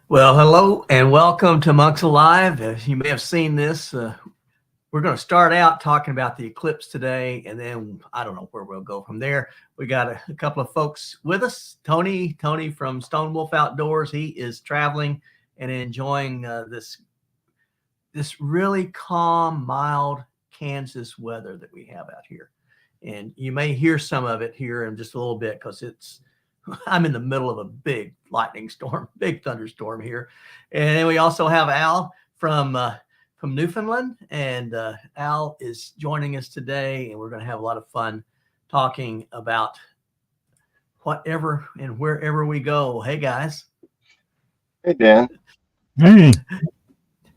Well, hello and welcome to Monks Alive. As you may have seen this, we're going to start out talking about the eclipse today, and then I don't know where we'll go from there. We got a couple of folks with us. Tony from Stone Wolf Outdoors. He is traveling and enjoying this really calm, mild Kansas weather that we have out here. And you may hear some of it here in just a little bit because I'm in the middle of a big lightning storm, big thunderstorm here. And then we also have Al from Newfoundland, and Al is joining us today, and we're going to have a lot of fun talking about whatever and wherever we go. Hey guys. Hey Dan. Hey.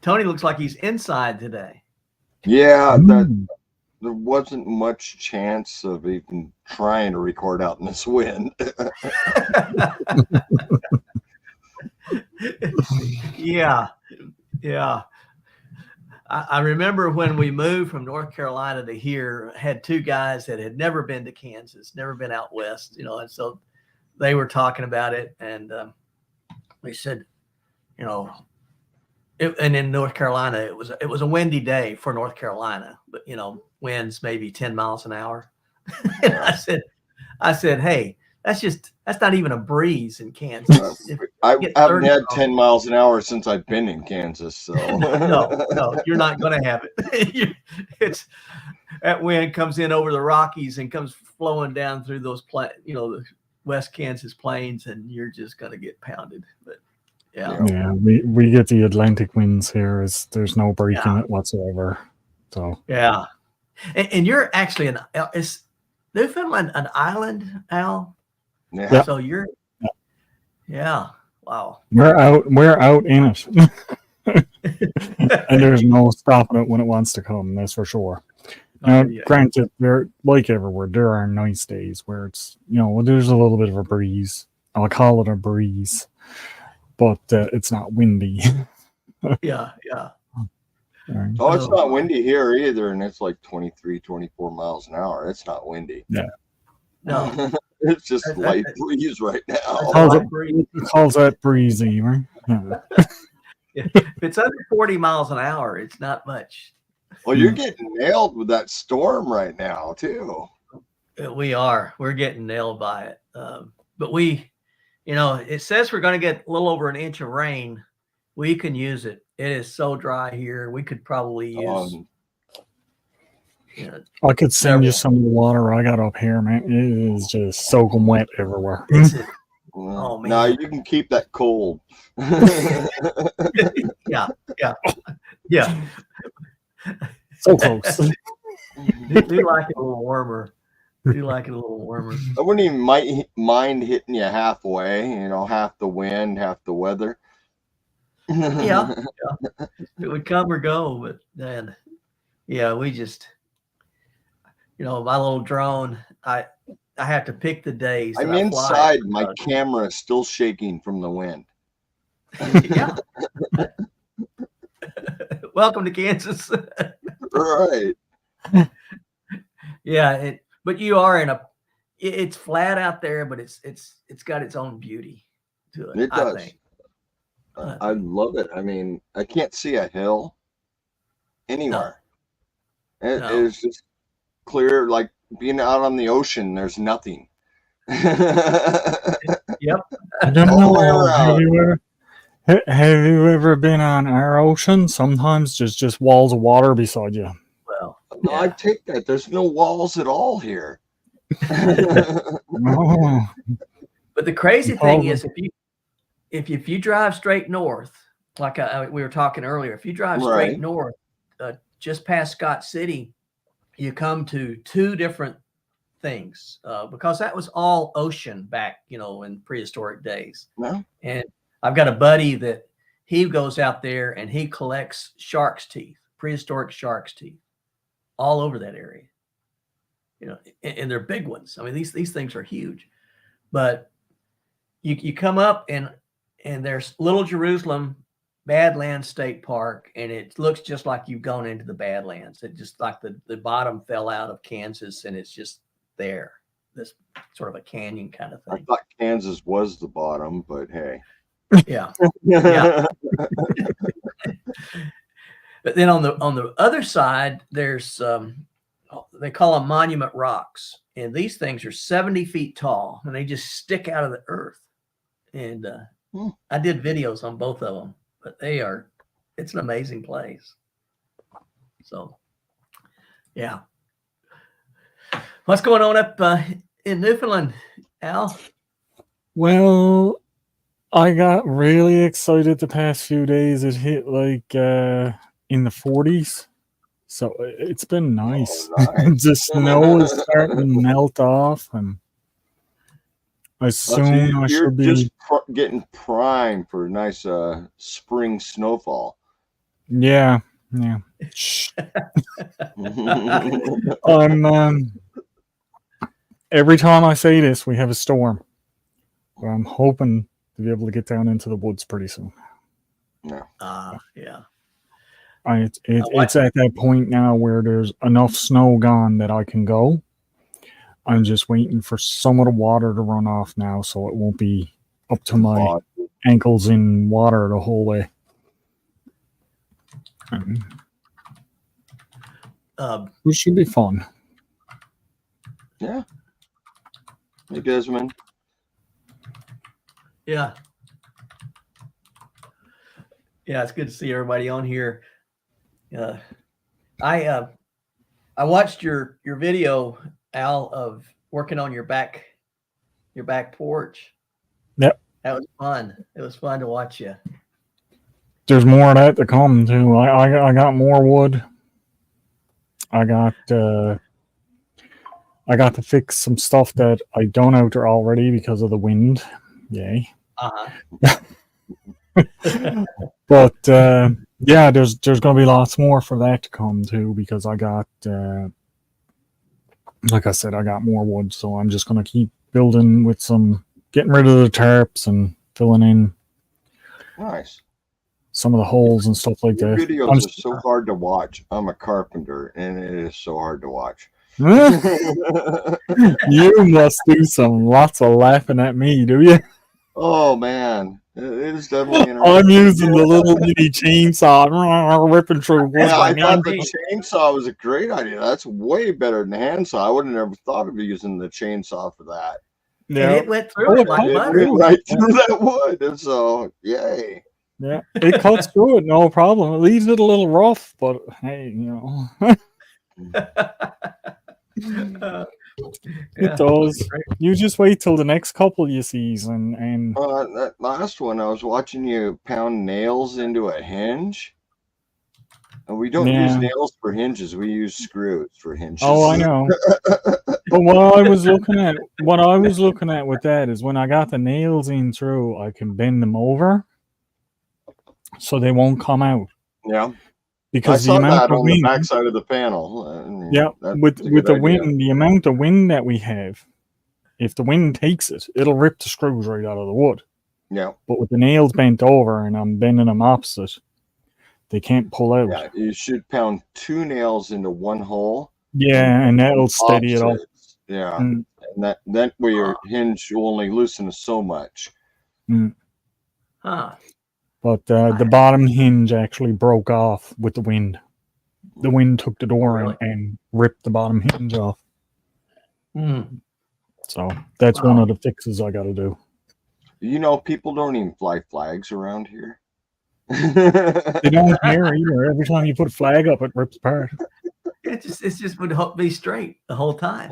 Tony looks like he's inside today. Yeah, there wasn't much chance of even trying to record out in this wind. Yeah. I remember when we moved from North Carolina to here, had two guys that had never been to Kansas, never been out west, and so they were talking about it, and we said, and in North Carolina, it was a windy day for North Carolina, but winds maybe 10 miles an hour. And I said, hey, that's not even a breeze in Kansas. I haven't had 10 miles an hour since I've been in Kansas, so no, you're not going to have it. That wind comes in over the Rockies and comes flowing down through those the West Kansas plains, and you're just going to get pounded. But yeah, we get the Atlantic winds here. There's no breaking it whatsoever. So yeah, and you're actually is Newfoundland an island, Al? Yeah. So you're wow. We're out in it. And there's no stopping it when it wants to come, that's for sure. Now, granted, there, like everywhere, there are nice days where it's there's a little bit of a breeze. I'll call it a breeze, but it's not windy. Yeah. Oh, it's not windy here either, and it's like 23, 24 miles an hour. It's not windy. Yeah. No. It's just light breeze right now. Calls that breezy, right? Yeah. If it's under 40 miles an hour, it's not much. Well, you're getting nailed with that storm right now, too. We are. We're getting nailed by it. But it says we're going to get a little over an inch of rain. We can use it. It is so dry here. We could probably use. I could send you some of the water I got up here, man. It is just soaking wet everywhere. Oh man! No, you can keep that cold. Yeah. So close. We like it a little warmer. I wouldn't even mind hitting you halfway. Half the wind, half the weather. Yeah. It would come or go, but then, we just. My little drone, I have to pick the days. I'm inside. My camera is still shaking from the wind. Yeah. Welcome to Kansas. Right. Yeah, but you are it's flat out there, but it's got its own beauty to it. It does. I think. I love it. I mean, I can't see a hill anywhere. No. It is just clear, like being out on the ocean. There's nothing. Yep. I don't know. Have you ever been on our ocean? Sometimes there's just walls of water beside you. Well, no, I take that. There's no walls at all here. Oh. But the crazy thing is, if you drive straight north, like we were talking earlier, if you drive straight north, just past Scott City, you come to two different things because that was all ocean back, in prehistoric days. No. And I've got a buddy that he goes out there and he collects shark's teeth, prehistoric shark's teeth, all over that area. And they're big ones. I mean, these things are huge. But you come up and there's Little Jerusalem Badlands State Park, and it looks just like you've gone into the Badlands. It just like the bottom fell out of Kansas, and it's just there. This sort of a canyon kind of thing. I thought Kansas was the bottom, but hey. Yeah. Yeah. But then on the other side, there's they call them monument rocks, and these things are 70 feet tall, and they just stick out of the earth. And I did videos on both of them, but it's an amazing place. So, yeah. What's going on up in Newfoundland, Al? Well, I got really excited the past few days. It hit like in the 40s. So it's been nice. Oh, nice. The snow is starting to melt off, and as soon I should be just getting primed for a nice spring snowfall. Yeah. I'm every time I say this, we have a storm. But I'm hoping to be able to get down into the woods pretty soon. Yeah. Yeah. It's at that point now where there's enough snow gone that I can go. I'm just waiting for some of the water to run off now, so it won't be up to my ankles in water the whole way. It should be fun. Yeah. Hey, Desmond. Yeah. Yeah, it's good to see everybody on here. I watched your video, Al, of working on your back porch. Yep. That was fun. It was fun to watch you. There's more of that to come too. I got more wood. I got to fix some stuff that I done out there already because of the wind. Yay. But yeah, there's going to be lots more for that to come too, because I got like I said, I got more wood, so I'm just going to keep building with getting rid of the tarps and filling in some of the holes and stuff like that. Videos are so hard to watch. I'm a carpenter, and it is so hard to watch. You must do lots of laughing at me, do you? Oh man, it is definitely interesting. I'm using the little mini chainsaw, ripping through wood. Yeah, I thought the chainsaw was a great idea. That's way better than the handsaw. I would have never thought of using the chainsaw for that. Yeah, and it went through it like butter. It went right through that wood, and so yay. Yeah, it cuts through it, no problem. It leaves it a little rough, but hey, it does. You just wait till the next couple you sees, and that last one, I was watching you pound nails into a hinge, and we don't use nails for hinges. We use screws for hinges. Oh, I know. But what I was looking at with that is when I got the nails in through, I can bend them over so they won't come out. Yeah. Because I saw that on the back side of the panel. Yeah, with the wind, the amount of wind that we have, if the wind takes it, it'll rip the screws right out of the wood. Yeah. But with the nails bent over and I'm bending them opposite, they can't pull out. Yeah, you should pound 2 nails into one hole. Yeah, and that'll steady it up. Yeah, and that way your hinge will only loosen so much. But the bottom hinge actually broke off with the wind. The wind took the door and ripped the bottom hinge off. So that's one of the fixes I got to do. People don't even fly flags around here. They don't care either. Every time you put a flag up, it rips apart. It's just would be straight the whole time.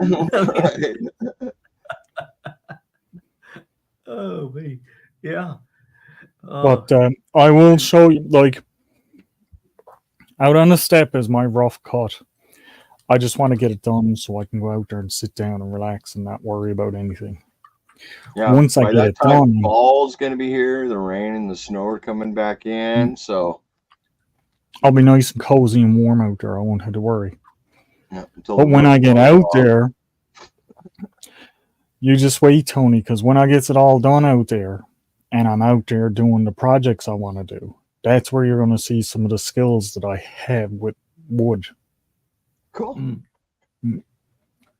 Oh, me. Yeah. But I will show you, like, out on the step is my rough cut. I just want to get it done so I can go out there and sit down and relax and not worry about anything. Yeah, once I get it done, fall's going to be here. The rain and the snow are coming back in, so I'll be nice and cozy and warm out there. I won't have to worry. Yeah, but when I get out there, you just wait, Tony, because when I get it all done out there, and I'm out there doing the projects I want to do, that's where you're going to see some of the skills that I have with wood. Cool.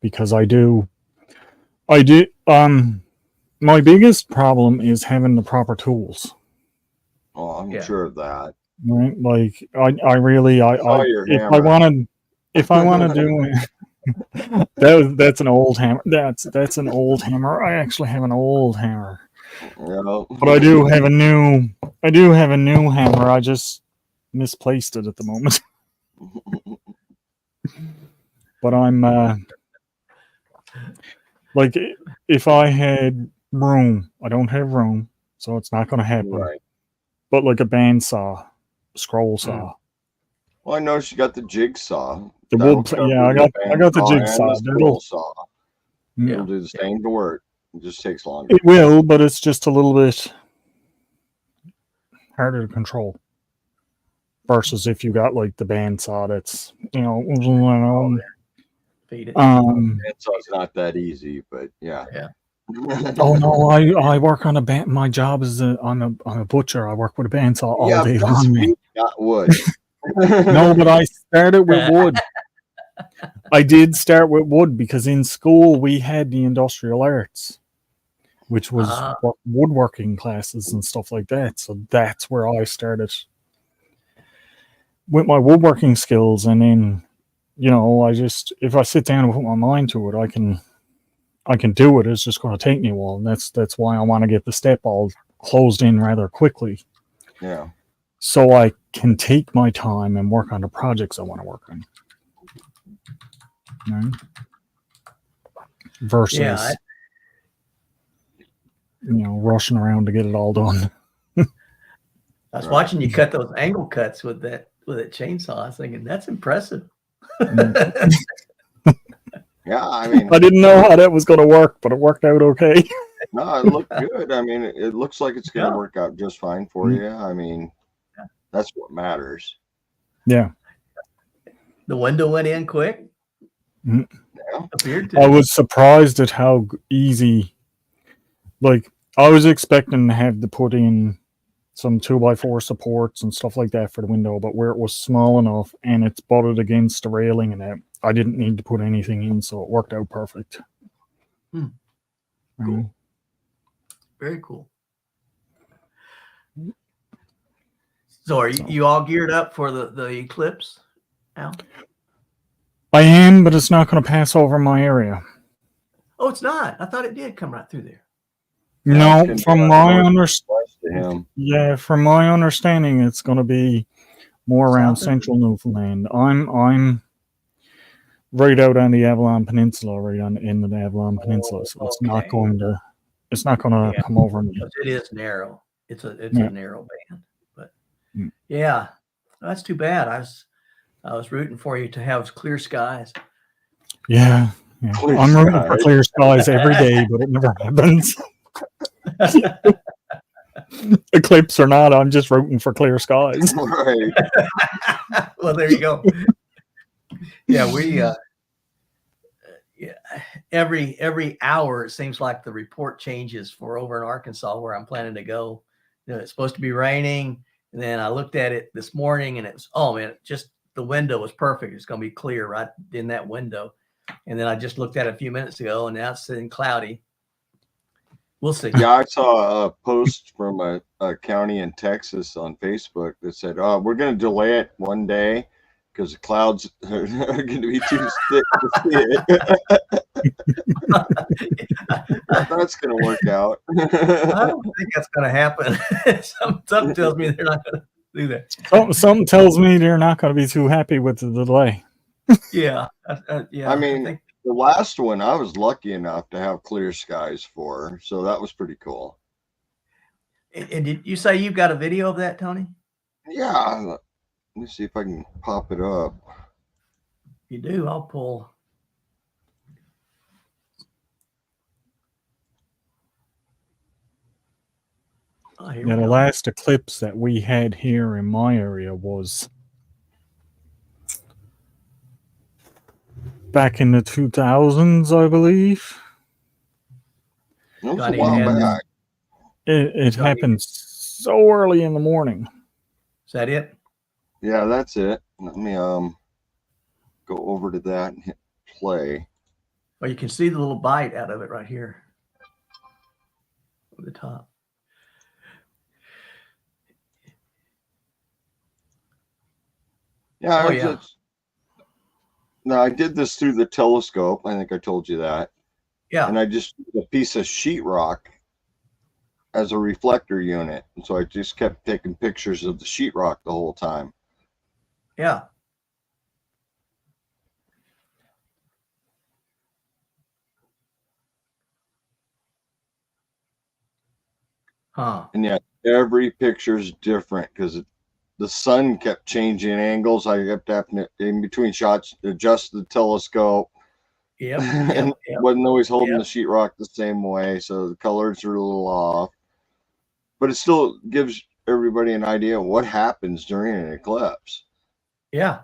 Because I do. My biggest problem is having the proper tools. Oh, I'm sure of that. Right? Like I really Saw your if hammer. I wanted to that's an old hammer. That's an old hammer. I actually have an old hammer. Yeah. But I do have a new hammer. I just misplaced it at the moment. But I'm like, if I had room, I don't have room, so it's not going to happen. Right. But like a bandsaw, scroll saw. Well, I noticed you got the jigsaw. The That'll wood, cover yeah, I got the bandsaw and jigsaw. the scroll saw. It'll do the same work. It just takes longer. It will, but it's just a little bit harder to control. Versus if you got like the bandsaw, that's Feed it. Bandsaw's not that easy, but yeah. Oh no, I work on a band. My job is I'm a butcher. I work with a bandsaw all day long. Not wood. No, but I started with wood. I did start with wood because in school we had the industrial arts, which was woodworking classes and stuff like that. So that's where I started with my woodworking skills. And then, I just, if I sit down and put my mind to it, I can do it. It's just going to take me a while. And that's why I want to get the step all closed in rather quickly. Yeah. So I can take my time and work on the projects I want to work on. Right? Versus, rushing around to get it all done. I was watching you cut those angle cuts with that chainsaw. I was thinking, that's impressive. Yeah, I mean, I didn't know how that was going to work, but it worked out okay. No, it looked good. I mean, it looks like it's going to work out just fine for you. I mean, that's what matters. Yeah. The window went in quick. Yeah. Appeared to. I was surprised at how easy. Like, I was expecting to have to put in some 2x4 supports and stuff like that for the window, but where it was small enough and it's butted against the railing and that, I didn't need to put anything in, so it worked out perfect. Cool. Very cool. So are you all geared up for the eclipse, Al? I am, but it's not going to pass over my area. Oh, it's not. I thought it did come right through there. No, from my understanding, it's going to be more around central Newfoundland. I'm right out on the Avalon Peninsula, right on the end of the Avalon Peninsula, so it's not going to come over me. It is narrow. It's a narrow band, but yeah, that's too bad. I was rooting for you to have clear skies. Yeah. I'm rooting for clear skies every day, but it never happens. Eclipse or not, I'm just rooting for clear skies. Right. Well, there you go. Yeah, we every hour it seems like the report changes for over in Arkansas where I'm planning to go. It's supposed to be raining, and then I looked at it this morning and it was just the window was perfect. It's going to be clear right in that window. And then I just looked at it a few minutes ago and now it's sitting cloudy. We'll see. Yeah, I saw a post from a county in Texas on Facebook that said, "Oh, we're going to delay it one day because the clouds are going to be too thick to see it." That's going to work out. I don't think that's going to happen. Something tells me they're not going to do that. Something tells me they're not going to be too happy with the delay. Yeah. I mean, the last one I was lucky enough to have clear skies for, so that was pretty cool. And did you say you've got a video of that, Tony? Yeah. Let me see if I can pop it up. You do. I'll pull. The last eclipse that we had here in my area was back in the 2000s, I believe. It was a while back. It happened so early in the morning. Is that it? Yeah, that's it. Let me go over to that and hit play. Well, you can see the little bite out of it right here at the top. Yeah, Oh yeah. Now I did this through the telescope. I think I told you that. Yeah. And I just used a piece of sheetrock as a reflector unit. And so I just kept taking pictures of the sheetrock the whole time. Yeah. Huh. And yeah, every picture's different because the sun kept changing angles. I kept having to, in between shots, adjust the telescope. Yep. And Yep. wasn't always holding Yep. the sheetrock the same way, so the colors are a little off. But it still gives everybody an idea of what happens during an eclipse. Yeah.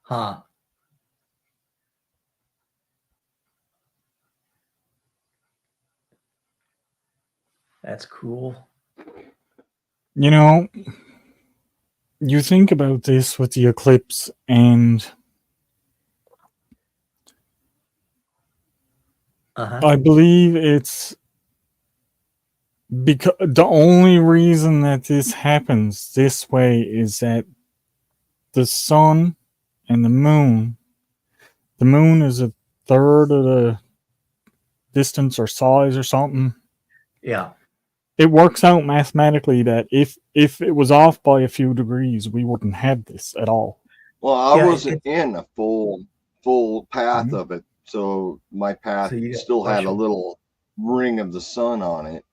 Huh. That's cool. You know, you think about this with the eclipse, and I believe it's because the only reason that this happens this way is that the sun and the moon is a third of the distance or size or something. Yeah. It works out mathematically that if it was off by a few degrees, we wouldn't have this at all. Well, I wasn't in a full path of it, so my path still had a little ring of the sun on it.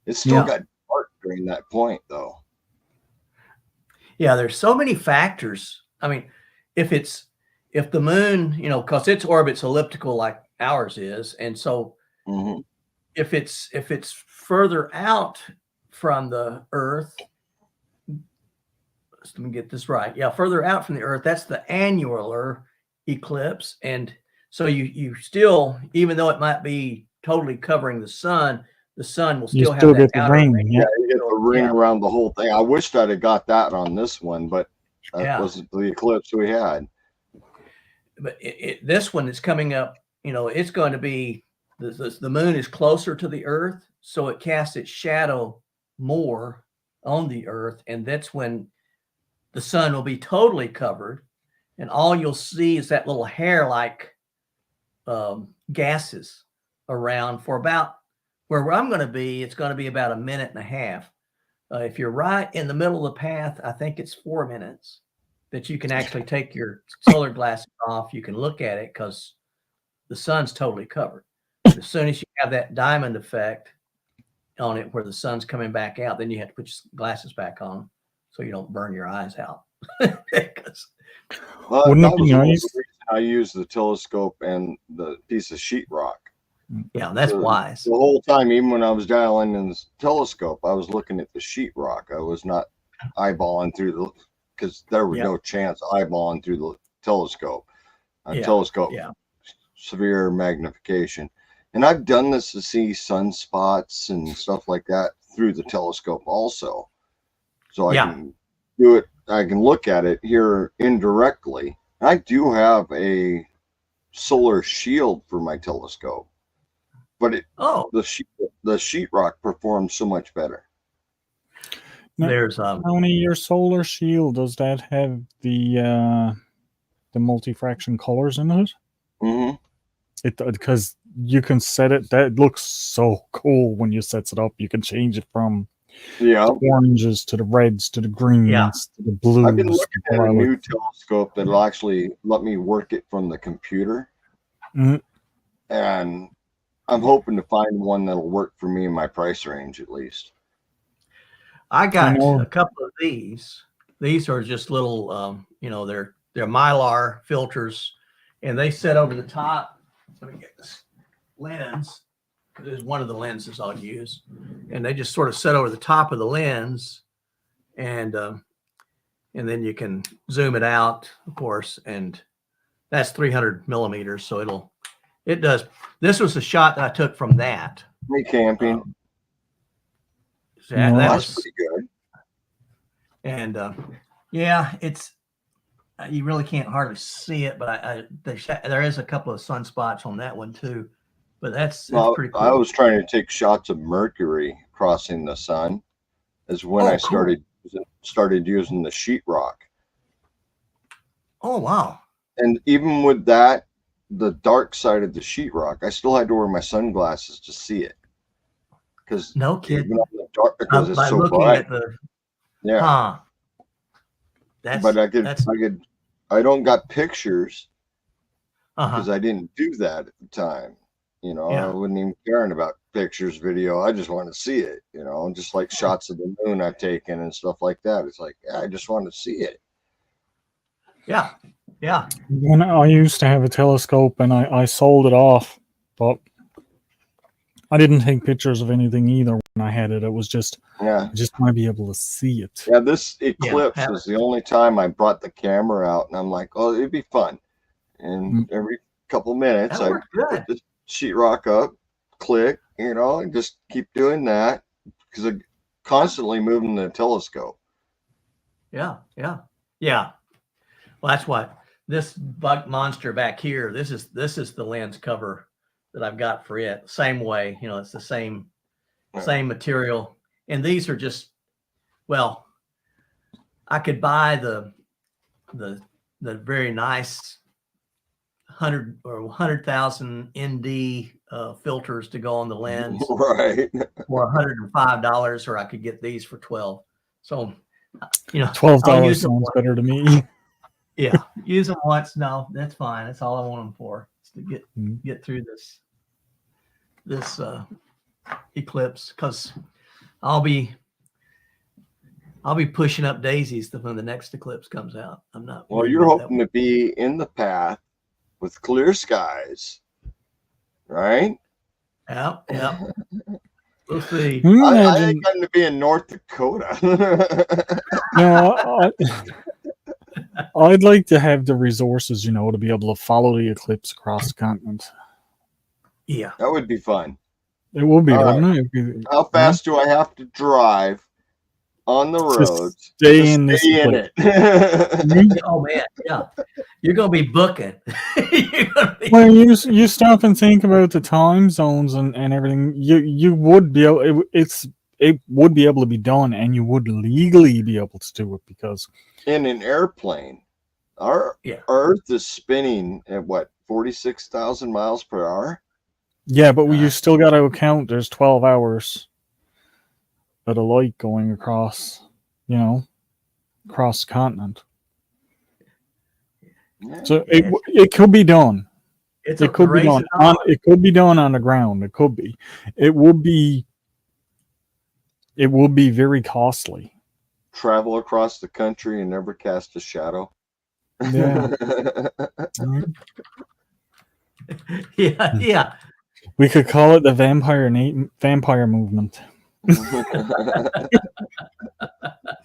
It still got dark during that point, though. Yeah, there's so many factors. I mean, if the moon, you know, because its orbit's elliptical like ours is, and so if it's further out from the Earth, let me get this right. Yeah, further out from the Earth, that's the annular eclipse, and so you still, even though it might be totally covering the sun will still have that get the outer ring. ring. Yeah, you get the ring around the whole thing. I wished I'd have got that on this one, but that wasn't the eclipse we had. But this one is coming up, you know, it's going to be, the moon is closer to the Earth, so it casts its shadow more on the Earth, and that's when the sun will be totally covered, and all you'll see is that little hair-like gases around for about where I'm going to be. It's going to be about a minute and a half. If you're right in the middle of the path, I think it's 4 minutes that you can actually take your solar glasses off. You can look at it because the sun's totally covered. But as soon as you have that diamond effect on it where the sun's coming back out, then you have to put your glasses back on so you don't burn your eyes out. Wouldn't it be nice? I use the telescope and the piece of sheetrock. Yeah, that's wise. The whole time, even when I was dialing in the telescope, I was looking at the sheetrock. I was not eyeballing through because there was no chance eyeballing through the telescope. Telescope, severe magnification. And I've done this to see sunspots and stuff like that through the telescope also. So I can do it. I can look at it here indirectly. I do have a solar shield for my telescope, but the sheetrock performs so much better. Now, there's Tony, your solar shield, does that have the multi-fraction colors in it? It because you can set it. That looks so cool when you set it up. You can change it from the oranges to the reds to the greens to the blues. I've been looking at a new telescope that'll actually let me work it from the computer, and I'm hoping to find one that'll work for me in my price range at least. I got a couple of these. These are just little, you know, they're Mylar filters, and they set over the top. Let me get this lens. This is one of the lenses I'll use, and they just sort of set over the top of the lens, and then you can zoom it out, of course, and that's 300 millimeters, so it does. This was a shot that I took from that. Hey, camping. That was pretty good. And it's you really can't hardly see it, but there is a couple of sunspots on that one too. But it's pretty cool. I was trying to take shots of Mercury crossing the sun, is when I started started using the sheetrock. Oh, wow. And even with that, the dark side of the sheetrock, I still had to wear my sunglasses to see it. Because no kidding. Even on the dark, because it's by so looking bright. at the Yeah. But I don't got pictures because I didn't do that at the time. I wasn't even caring about pictures, video. I just wanted to see it, just like shots of the moon I've taken and stuff like that. It's like, I just wanted to see it. Yeah. Yeah. When I used to have a telescope and I sold it off, but I didn't take pictures of anything either when I had it. It was just, I just want to be able to see it. Yeah, this eclipse was the only time I brought the camera out, and I'm like, oh, it'd be fun. And every couple minutes, I put the sheetrock up, click, and just keep doing that because I'm constantly moving the telescope. Yeah. Well, that's what this bug monster back here. This is the lens cover that I've got for it. Same way, it's the same material. And these are just, well, I could buy the very nice 100 or 100,000 ND filters to go on the lens, right? For $105, or I could get these for $12. So, $12 sounds better to me. Yeah, use them once. No, that's fine. That's all I want them for, is to get through this eclipse, because I'll be pushing up daisies when the next eclipse comes out. I'm not. Well, you're hoping to be in the path with clear skies, right? Yeah. We'll see. I think I'm going to be in North Dakota. No, I'd like to have the resources, to be able to follow the eclipse across the continent. Yeah, that would be fun. It would be, wouldn't it? How fast do I have to drive on the road? Stay in it. Oh man, yeah. You're gonna be booking. Well, you stop and think about the time zones and everything. You would be able. It would be able to be done, and you would legally be able to do it, because in an airplane, our Earth is spinning at 46,000 miles per hour. Yeah, but you still got to account. There's 12 hours of the light going across, across the continent. Yeah. So it could be done. It could be done. It could be done on the ground. It could be. It would be very costly. Travel across the country and never cast a shadow. Yeah. Yeah. We could call it the vampire movement.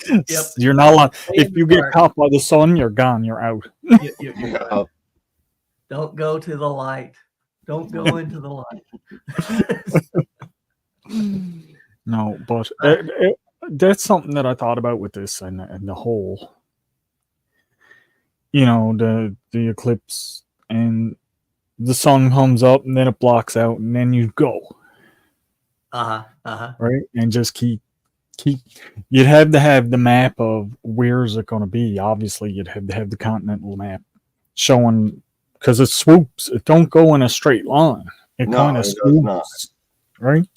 Yep. You're not allowed. If you get caught by the sun, you're gone. You're out. You're out. Don't go to the light. Don't go into the light. No, but that's something that I thought about with this and the whole, the eclipse, and the sun comes up and then it blocks out and then you go. Right? And just keep. You'd have to have the map of where's it going to be. Obviously, you'd have to have the continental map showing, because it swoops. It don't go in a straight line. It kind of swoops, right?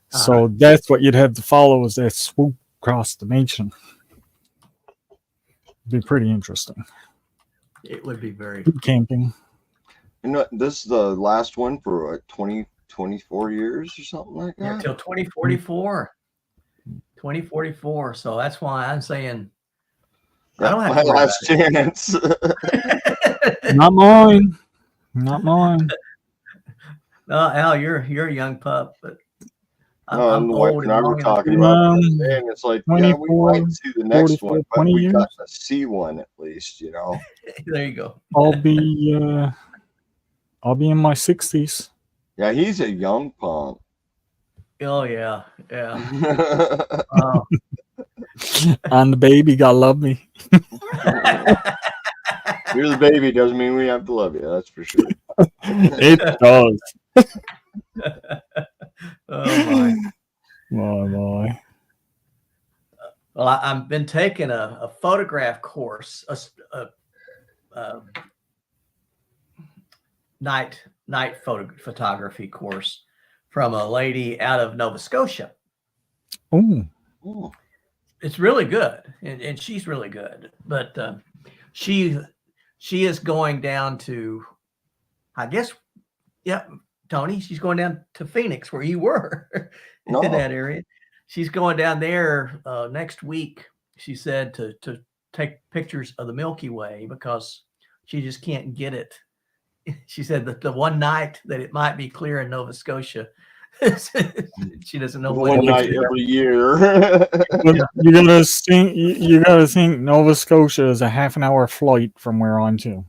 So that's what you'd have to follow, is that swoop across the nation. It'd be pretty interesting. It would be very camping. This is the last one for 24 years or something like that. Yeah, till 2044. 2044. So that's why I'm saying I don't have my last chance. Not mine. Not mine. No, Al, you're a young pup, but I'm old. And I were talking about it, and it's like, we might see the next one, but we got to see one at least, There you go. I'll be in my 60s. Yeah, he's a young punk. Oh yeah. And the baby gotta love me. You're the baby doesn't mean we have to love you. That's for sure. It does. Oh my. My. Well, I've been taking a photograph course, a night photography course from a lady out of Nova Scotia. Oh, it's really good, and she's really good. But she is going down to, I guess, yeah, Tony. She's going down to Phoenix, where you were in that area. She's going down there next week. She said to take pictures of the Milky Way because she just can't get it. She said that the one night that it might be clear in Nova Scotia, she doesn't know one night every year. You gotta think Nova Scotia is a half an hour flight from where I'm to.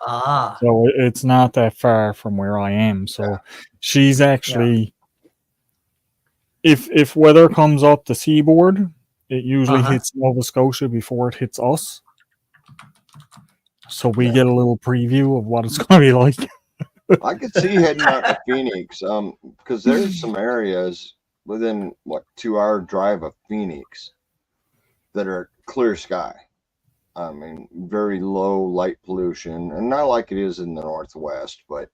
So it's not that far from where I am. So she's actually, if weather comes up the seaboard, it usually hits Nova Scotia before it hits us. So we get a little preview of what it's going to be like. I could see heading out to Phoenix, because there's some areas within 2-hour drive of Phoenix that are clear sky. I mean, very low light pollution, and not like it is in the Northwest, but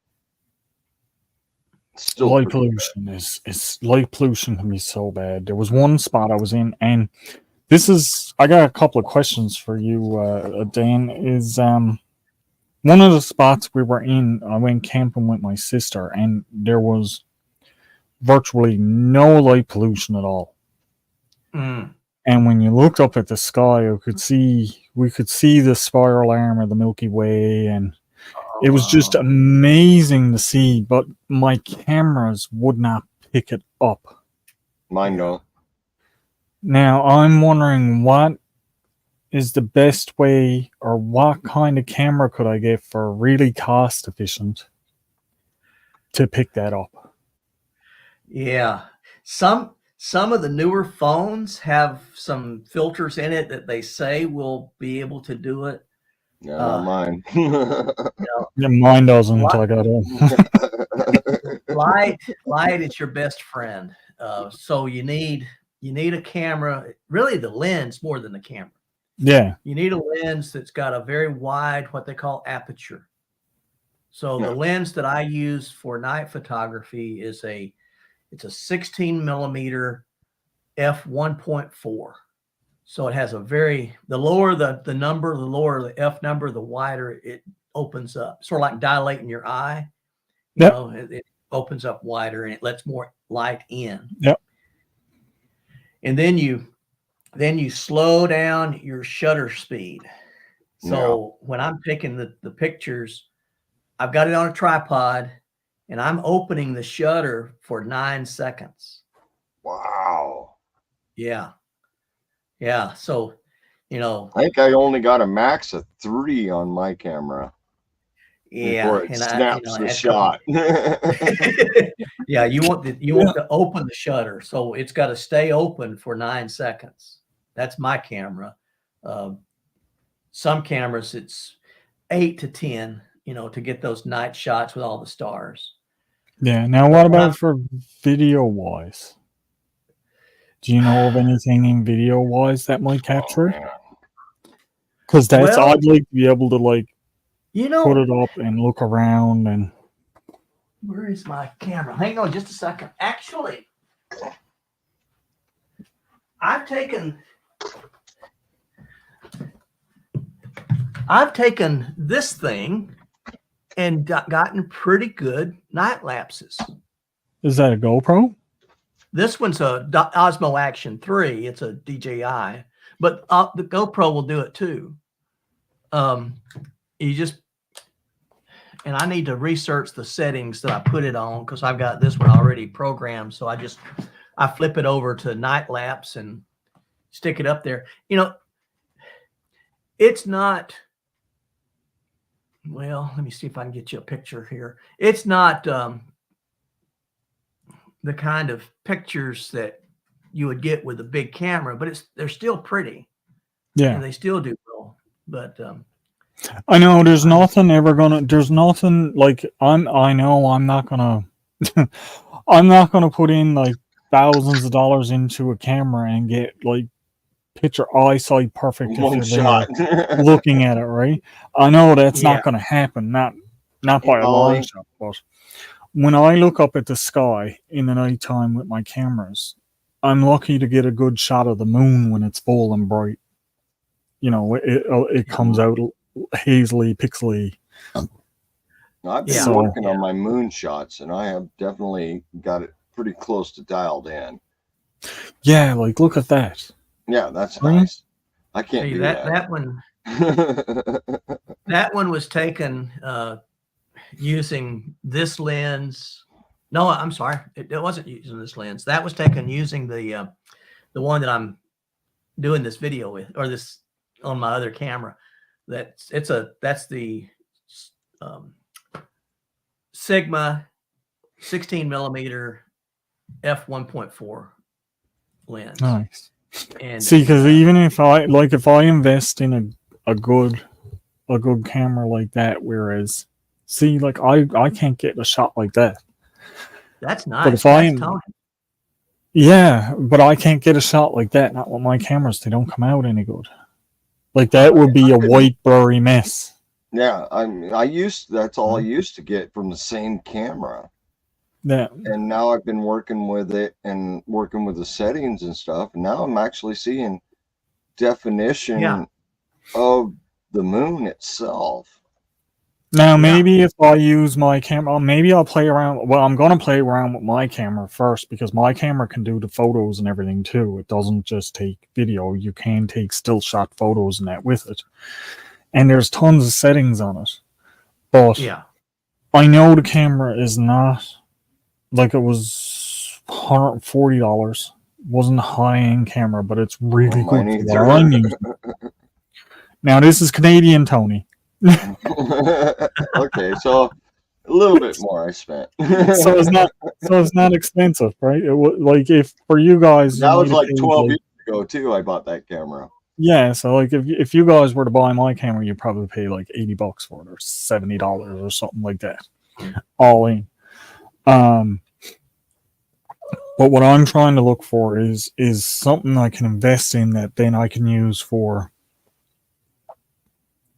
still light pollution light pollution can be so bad. There was one spot I was in, and I got a couple of questions for you, Dan. Is one of the spots we were in, I went camping with my sister, and there was virtually no light pollution at all. And when you looked up at the sky, we could see the spiral arm of the Milky Way, and it was just amazing to see. But my cameras would not pick it up. Mine don't. Now I'm wondering what is the best way, or what kind of camera could I get for really cost efficient to pick that up? Yeah, some of the newer phones have some filters in it that they say will be able to do it. Yeah, not mine. Mine doesn't. I got it. Light is your best friend. So you need a camera, really the lens more than the camera. Yeah. You need a lens that's got a very wide, what they call aperture. So the lens that I use for night photography is it's a 16 millimeter f1.4. So it has the lower the number, the lower the f number, the wider it opens up. Sort of like dilating your eye. You know, it opens up wider and it lets more light in. Yep. And then you slow down your shutter speed. So when I'm taking the pictures, I've got it on a tripod and I'm opening the shutter for 9 seconds. Wow. Yeah. So, I think I only got a max of 3 on my camera. Yeah. Before it snaps the shot. Yeah. You want to open the shutter. So it's got to stay open for 9 seconds. That's my camera. Some cameras, it's 8 to 10, to get those night shots with all the stars. Yeah. Now, what about for video wise? Do you know of anything in video wise that might capture it? Because I'd like to be able to put it up and look around. And where is my camera? Hang on just a second. Actually, I've taken this thing and gotten pretty good night lapses. Is that a GoPro? This one's a Osmo Action 3. It's a DJI, but the GoPro will do it too. And I need to research the settings that I put it on because I've got this one already programmed. So I flip it over to night lapse and stick it up there. It's not, well, let me see if I can get you a picture here. It's not the kind of pictures that you would get with a big camera, but they're still pretty. Yeah. And they still do well. But I know there's nothing like I know I'm not gonna I'm not gonna put in like thousands of dollars into a camera and get like picture eyesight perfect if One you're shot. there looking at it, right? I know that's Yeah. not going to happen, not by a Ollie. long shot, but when I look up at the sky in the nighttime with my cameras, I'm lucky to get a good shot of the moon when it's full and bright. You know, it comes out hazily, pixely. I've been So- working on my moon shots, and I have definitely got it pretty close to dialed in. Yeah, like look at that. Yeah, that's Really? nice. I can't See, do that one was taken using this lens. No, I'm sorry, it wasn't using this lens. That was taken using the one that I'm doing this video with, or this on my other camera. That's the Sigma 16 millimeter f1.4 lens. Nice. And See, because even if I invest in a good camera like that, whereas see, like I can't get a shot like that. that's nice. But if That's Tony. Yeah, but I can't get a shot like that. Not with my cameras; they don't come out any good. Like that would be a white blurry mess. Yeah, that's all I used to get from the same camera. Yeah, And now I've been working with it and working with the settings and stuff. And now I'm actually seeing definition of the moon itself. Now, maybe if I use my camera, maybe I'll play around. Well, I'm going to play around with my camera first because my camera can do the photos and everything too. It doesn't just take video. You can take still shot photos and that with it. And there's tons of settings on it. But I know the camera is not, like it was $140. Wasn't a high-end camera, but it's really good for what I'm using. Now, this is Canadian, Tony. Okay, so a little bit more I spent. so it's not expensive, right? It was like if for you guys that was like 12 years ago too. I bought that camera. Yeah, so like if you guys were to buy my camera, you'd probably pay like $80 for it or $70 or something like that, all in. But what I'm trying to look for is something I can invest in that then I can use for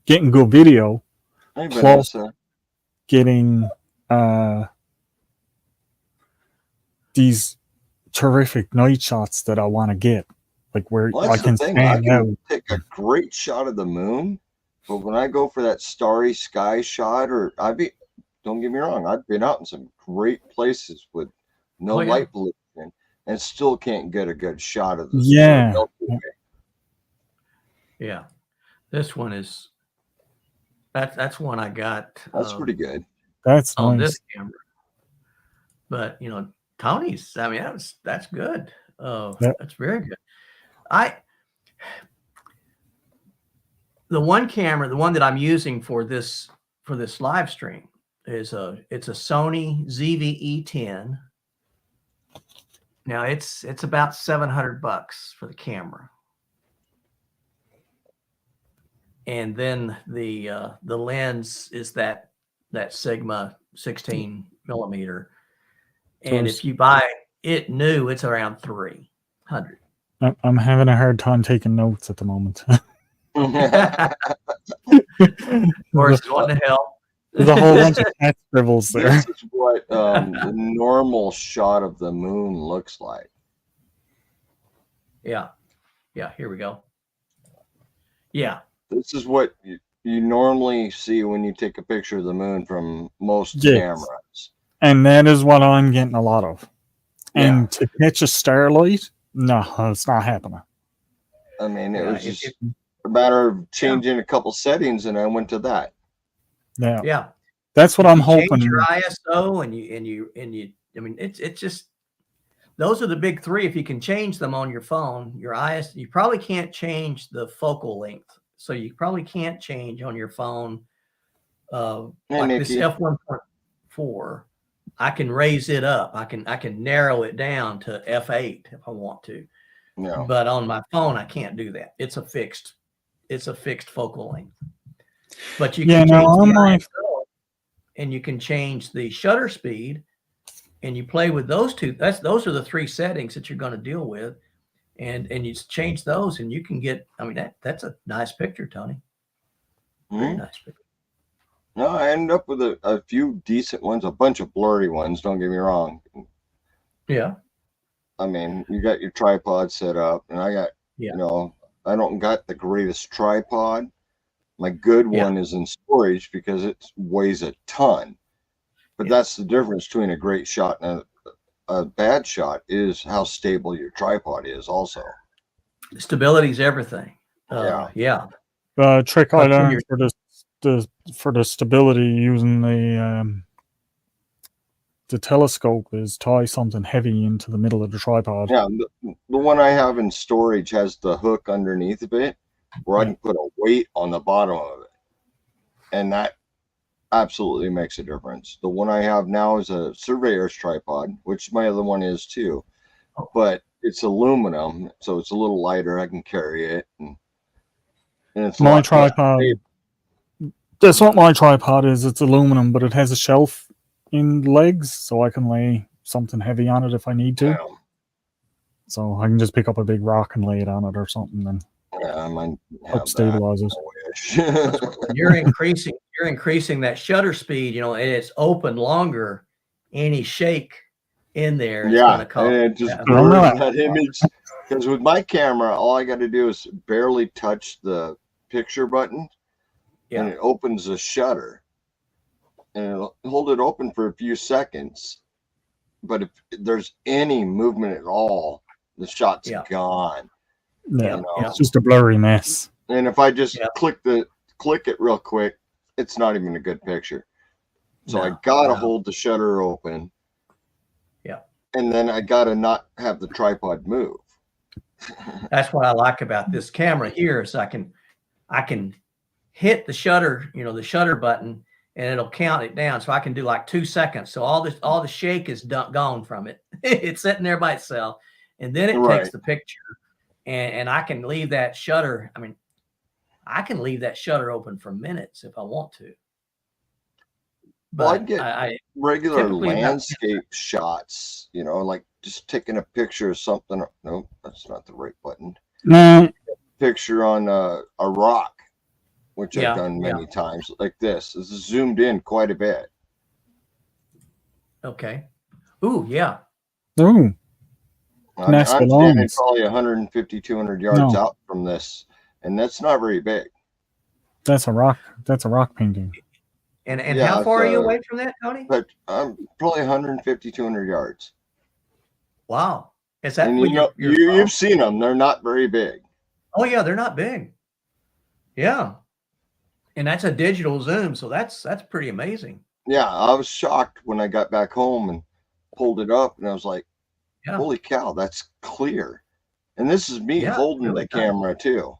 getting good video, plus getting these terrific night shots that I want to get, like where I can stand out. Take a great shot of the moon, but when I go for that starry sky shot, don't get me wrong, I've been out in some great places with no light pollution and still can't get a good shot of the Yeah, this one is that's one I got. That's pretty good. That's on nice. This camera. But Tony's, I mean, that's good. That's very good. The one that I'm using for this live stream it's a Sony ZV-E10. Now it's about $700 for the camera. And then the lens is that Sigma 16 millimeter. And if you buy it new, it's around $300. I'm having a hard time taking notes at the moment. Or it's going to hell. There's a whole bunch of cat scribbles there. This is what the normal shot of the moon looks like. Yeah. Here we go. Yeah. This is what you normally see when you take a picture of the moon from most cameras. And that is what I'm getting a lot of. And to catch a starlight, no, it's not happening. I mean, it was just a matter of changing a couple settings, and I went to that. Yeah. That's what I'm hoping. Change your ISO and you. I mean, it's just those are the big three. If you can change them on your phone, your ISO, you probably can't change the focal length. So you probably can't change on your phone. Like this f1.4, I can raise it up. I can narrow it down to f8 if I want to. Yeah. But on my phone, I can't do that. It's a fixed focal length. But you can change the ISO, and you can change the shutter speed, and you play with those two. Those are the three settings that you're going to deal with, and you change those, and you can get. I mean, that's a nice picture, Tony. Very nice picture. No, I ended up with a few decent ones, a bunch of blurry ones. Don't get me wrong. Yeah. I mean, you got your tripod set up, and I got, I don't got the greatest tripod. My good one is in storage because it weighs a ton. But that's the difference between a great shot and a bad shot is how stable your tripod is also. Stability is everything. Yeah. Trick I learned for the stability using the telescope is tie something heavy into the middle of the tripod. Yeah, the one I have in storage has the hook underneath of it where I can put a weight on the bottom of it. And that absolutely makes a difference. The one I have now is a surveyor's tripod, which my other one is too. But it's aluminum, so it's a little lighter. I can carry it. And it's my tripod. That's what my tripod is. It's aluminum, but it has a shelf in legs, so I can lay something heavy on it if I need to. Yeah. So I can just pick up a big rock and lay it on it or something, and help stabilize it. You're increasing that shutter speed, and it's open longer. Any shake in there, it's gonna cause and it just blurs that image. Because with my camera, all I got to do is barely touch the picture button, and it opens the shutter, and it'll hold it open for a few seconds. But if there's any movement at all, the shot's gone. Yeah, it's just a blurry mess. And if I just click it real quick, it's not even a good picture. So I gotta hold the shutter open. Yeah. And then I gotta not have the tripod move. That's what I like about this camera here is I can hit the shutter, the shutter button, and it'll count it down. So I can do like 2 seconds. So all the shake is gone from it. It's sitting there by itself. And then it takes the picture. And I can leave that shutter. I mean, I can leave that shutter open for minutes if I want to. But I get regular landscape shots, like just taking a picture of something. No, that's not the right button. No. Picture on a rock, which I've done many times, like this. This is zoomed in quite a bit. Okay. Ooh, yeah. Ooh. I'm standing probably 150, 200 yards out from this, and that's not very big. That's a rock. That's a rock painting. And how far are you away from that, Tony? But I'm probably 150, 200 yards. Wow. Is that? And you've seen them. They're not very big. Oh yeah, they're not big. Yeah. And that's a digital zoom, so that's pretty amazing. Yeah, I was shocked when I got back home and pulled it up, and I was like, holy cow, that's clear. And this is me holding the camera too.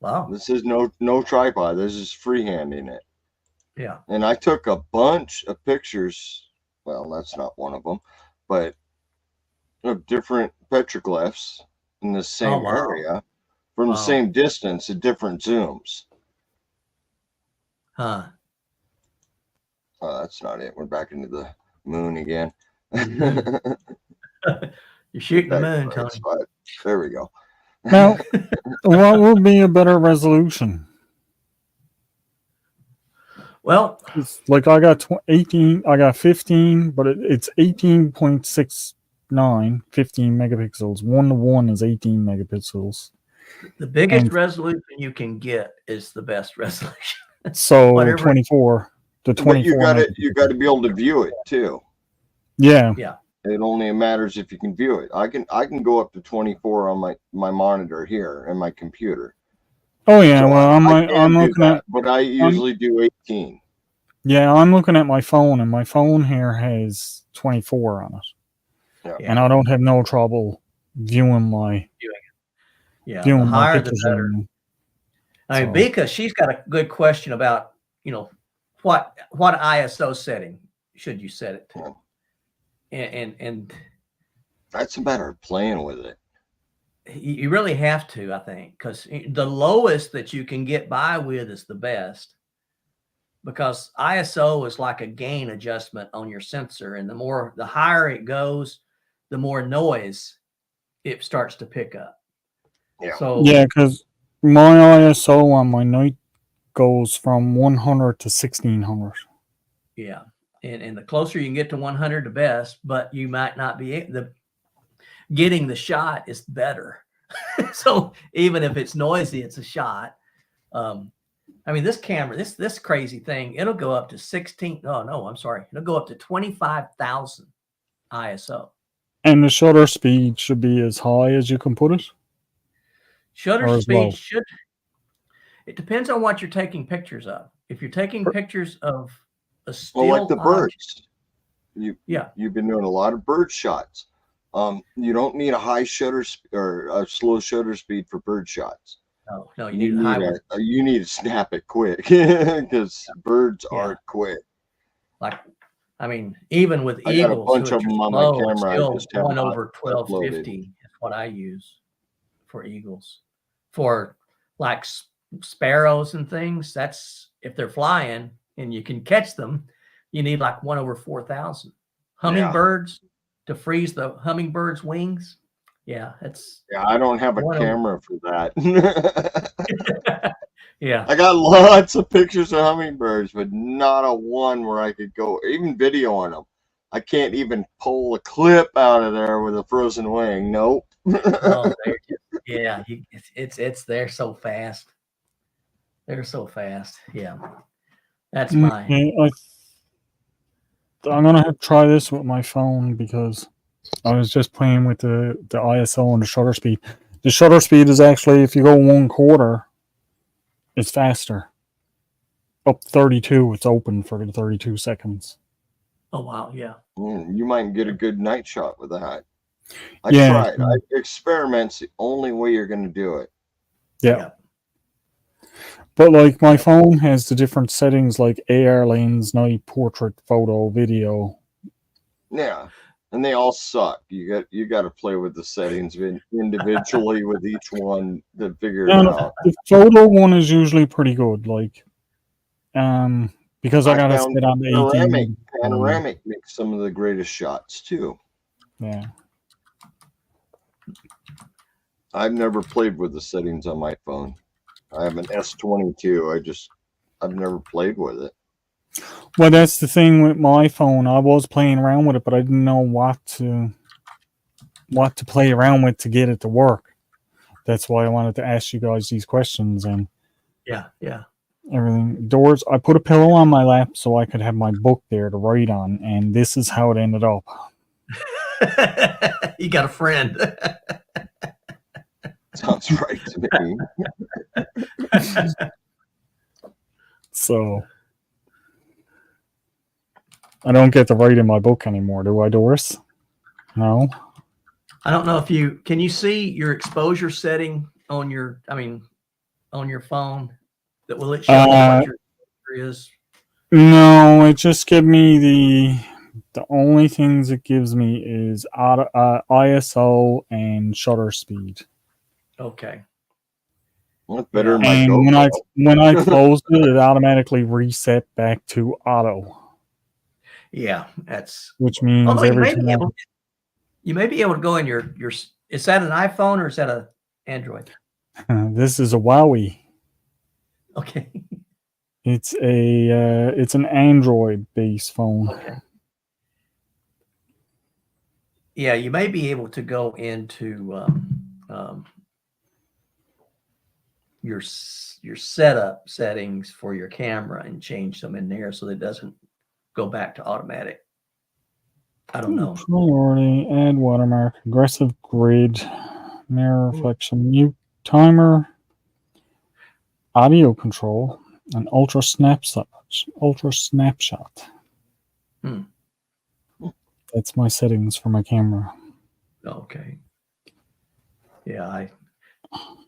Wow. This is no tripod. This is freehanding it. Yeah. And I took a bunch of pictures. Well, that's not one of them, but of different petroglyphs in the same area from the same distance at different zooms. Huh. Oh, that's not it. We're back into the moon again. You're shooting the moon, Tony. There we go. Now, what would be a better resolution? Well, it's like I got 18, I got 15, but it's 18.69, 15 megapixels. 1:1 is 18 megapixels. The biggest resolution you can get is the best resolution. So 24. The 24. But you got to be able to view it too. Yeah. Yeah. It only matters if you can view it. I can go up to 24 on my monitor here and my computer. Oh yeah, so well I'm looking at, but I usually do 18. Yeah, I'm looking at my phone, and my phone here has 24 on it. Yeah. And I don't have no trouble viewing my the higher the better. I mean, Vika, she's got a good question about what ISO setting should you set it to, and that's a matter of playing with it. You really have to, I think, because the lowest that you can get by with is the best. because ISO is like a gain adjustment on your sensor, and the higher it goes, the more noise it starts to pick up. Yeah. So Yeah, because my ISO on my night goes from 100 to 1600. yeah, and the closer you can get to 100, the best. But you might not be getting the shot is better. So even if it's noisy, it's a shot. I mean, this camera, this crazy thing, it'll go up to 16. Oh no, I'm sorry. It'll go up to 25,000 ISO. And the shutter speed should be as high as you can put it. Shutter Or as speed low. it depends on what you're taking pictures of. If you're taking pictures of a still Well, like the object, birds. yeah. You've been doing a lot of bird shots. You don't need a high shutter or a slow shutter speed for bird shots. No, you need a high one. You need to snap it quick because birds aren't quick. Like, I mean, even with I got a eagles, bunch of them on my camera. I Still just have 1 not over 1250 is what I use for eagles. For like sparrows and things, that's if they're flying and you can catch them, you need like 1 over 4,000. Hummingbirds, to freeze the hummingbird's wings. Yeah, I don't have a camera for that. Yeah. I got lots of pictures of hummingbirds, but not a one where I could go, even video on them. I can't even pull a clip out of there with a frozen wing. Nope. Yeah, they're so fast. They're so fast. Yeah. That's my. I'm gonna have to try this with my phone because I was just playing with the ISO and the shutter speed. The shutter speed is actually, if you go 1/4, it's faster. Up 32, it's open for the 32 seconds. Oh wow, yeah. You might get a good night shot with that. I tried. Experiment's the only way you're going to do it. Yeah. But like my phone has the different settings like AR lens, night, portrait, photo, video. Yeah. And they all suck. You got to play with the settings individually with each one to figure it out. The photo one is usually pretty good, like because I gotta sit on the panoramic makes some of the greatest shots too. Yeah. I've never played with the settings on my phone. I have an S22. I've never played with it. Well, that's the thing with my phone. I was playing around with it, but I didn't know what to play around with to get it to work. That's why I wanted to ask you guys these questions and everything. Doors. I put a pillow on my lap so I could have my book there to write on, and this is how it ended up. You got a friend. Sounds right to me. So I don't get to write in my book anymore, do I, Doris? No. I don't know if can you see your exposure setting on your phone? That will it show what your exposure is? No, it just gives me the only things it gives me is ISO and shutter speed. Okay. Well, better and when I closed it, it automatically reset back to auto. Yeah, which means you may be able to go in your. Is that an iPhone or is that a Android? This is a Huawei. Okay. It's an Android based phone. Okay. Yeah, you may be able to go into your setup settings for your camera and change them in there so that it doesn't go back to automatic. I don't know. Priority, add watermark, aggressive grid, mirror reflection, mute timer, audio control, and ultra snapshot. That's my settings for my camera. Okay. Yeah,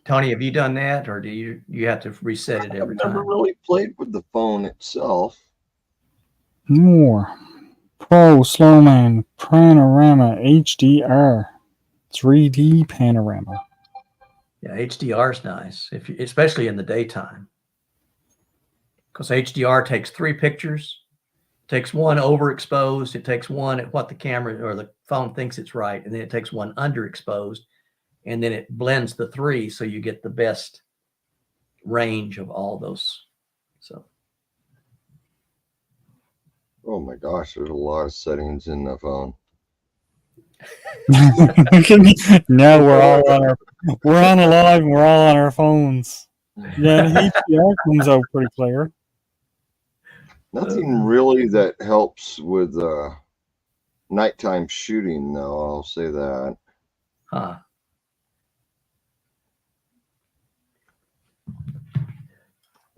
Tony, have you done that, or do you have to reset it every time? I've never really played with the phone itself. More. Pro, Slowman, Panorama, HDR, 3D Panorama. Yeah, HDR is nice, especially in the daytime. because HDR takes 3 pictures, takes one overexposed, it takes one at what the camera or the phone thinks it's right, and then it takes one underexposed, and then it blends the 3 so you get the best range of all those. So. Oh my gosh, there's a lot of settings in the phone. Now we're on a live and we're all on our phones. Yeah, the HDR comes out pretty clear. Nothing really that helps with nighttime shooting, though. I'll say that. Huh.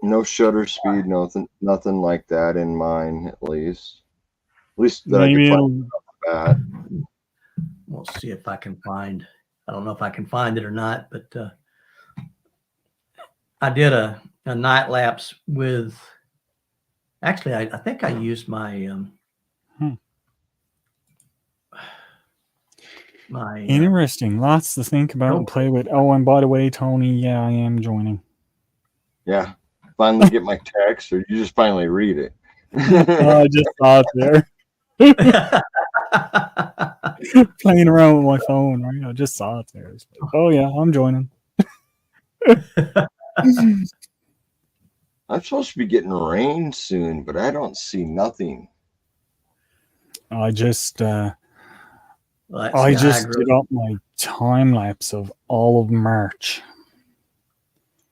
No shutter speed, nothing like that in mine, at least. At least that Maybe I can find that. We'll see if I can find. I don't know if I can find it or not, but I did a night lapse with. Actually, I think I used my my. Interesting. Lots to think about and play with. Oh, and by the way, Tony, yeah, I am joining. Yeah. Finally get my text, or you just finally read it? I just saw it there. Playing around with my phone, right? I just saw it there. It's like, oh yeah, I'm joining. I'm supposed to be getting rain soon, but I don't see nothing. I just did up my time lapse of all of March.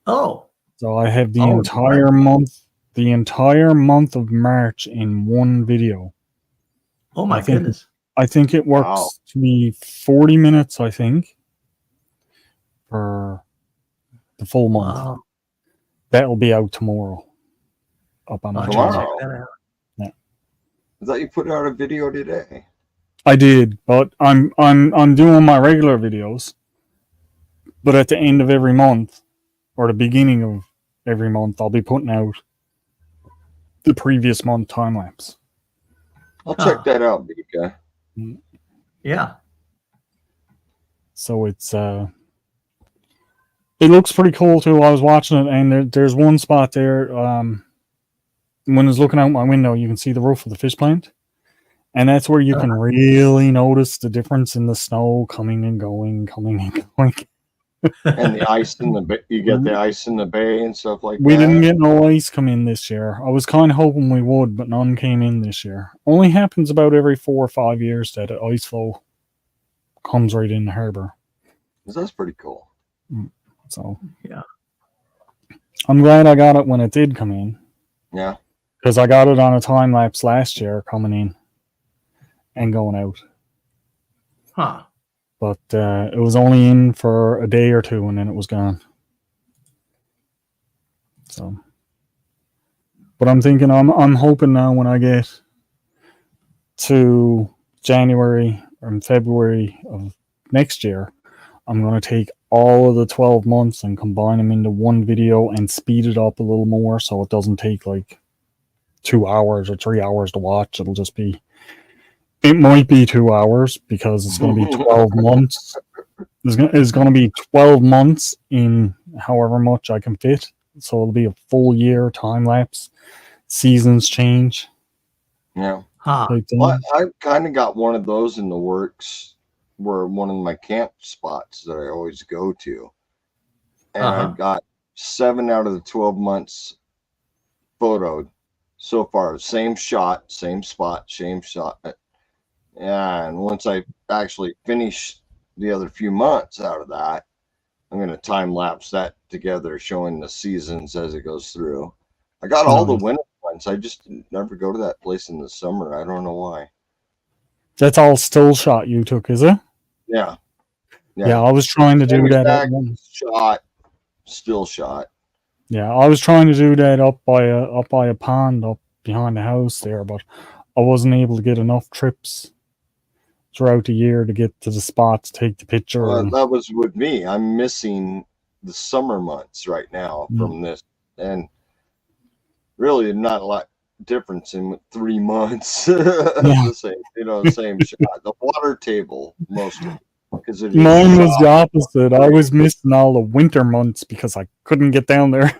Oh. So I have the entire month of March in one video. Oh my goodness. I think it works to be 40 minutes, I think, for the full month. Wow. That'll be out tomorrow. Up on my channel. Yeah. I thought you put out a video today. I did, but I'm doing my regular videos. But at the end of every month, or the beginning of every month, I'll be putting out the previous month time lapse. I'll check that out, BK. Yeah. So it's it looks pretty cool too. I was watching it, and there's one spot there. When I was looking out my window, you can see the roof of the fish plant, and that's where you can really notice the difference in the snow coming and going. And the ice in the bay, you get the ice in the bay and stuff like that. We didn't get no ice come in this year. I was kind of hoping we would, but none came in this year. Only happens about every 4 or 5 years that an ice flow comes right in the harbor. That's pretty cool. So yeah, I'm glad I got it when it did come in. Yeah, because I got it on a time lapse last year, coming in and going out. Huh. But it was only in for a day or two, and then it was gone. So, but I'm thinking, I'm hoping now when I get to January or February of next year, I'm going to take all of the 12 months and combine them into one video and speed it up a little more, so it doesn't take like 2 hours or 3 hours to watch. It'll just be. It might be 2 hours because it's going to be 12 months. It's going to be 12 months in however much I can fit. So it'll be a full year time lapse. Seasons change. Yeah. Huh. Well, I kind of got one of those in the works where one of my camp spots that I always go to. And I've got 7 out of the 12 months photoed so far. Same shot, same spot, same shot. Yeah, and once I actually finish the other few months out of that, I'm going to time lapse that together, showing the seasons as it goes through. I got all the winter ones. I just never go to that place in the summer. I don't know why. That's all still shot you took, is it? Yeah. Yeah, I was trying to do that. Shot, still shot. Yeah, I was trying to do that up by a pond up behind the house there, but I wasn't able to get enough trips throughout the year to get to the spot to take the picture. Well, that was with me. I'm missing the summer months right now from this, and really not a lot difference in 3 months. The same, same shot. The water table mostly. Mine was the opposite. I was missing all the winter months because I couldn't get down there.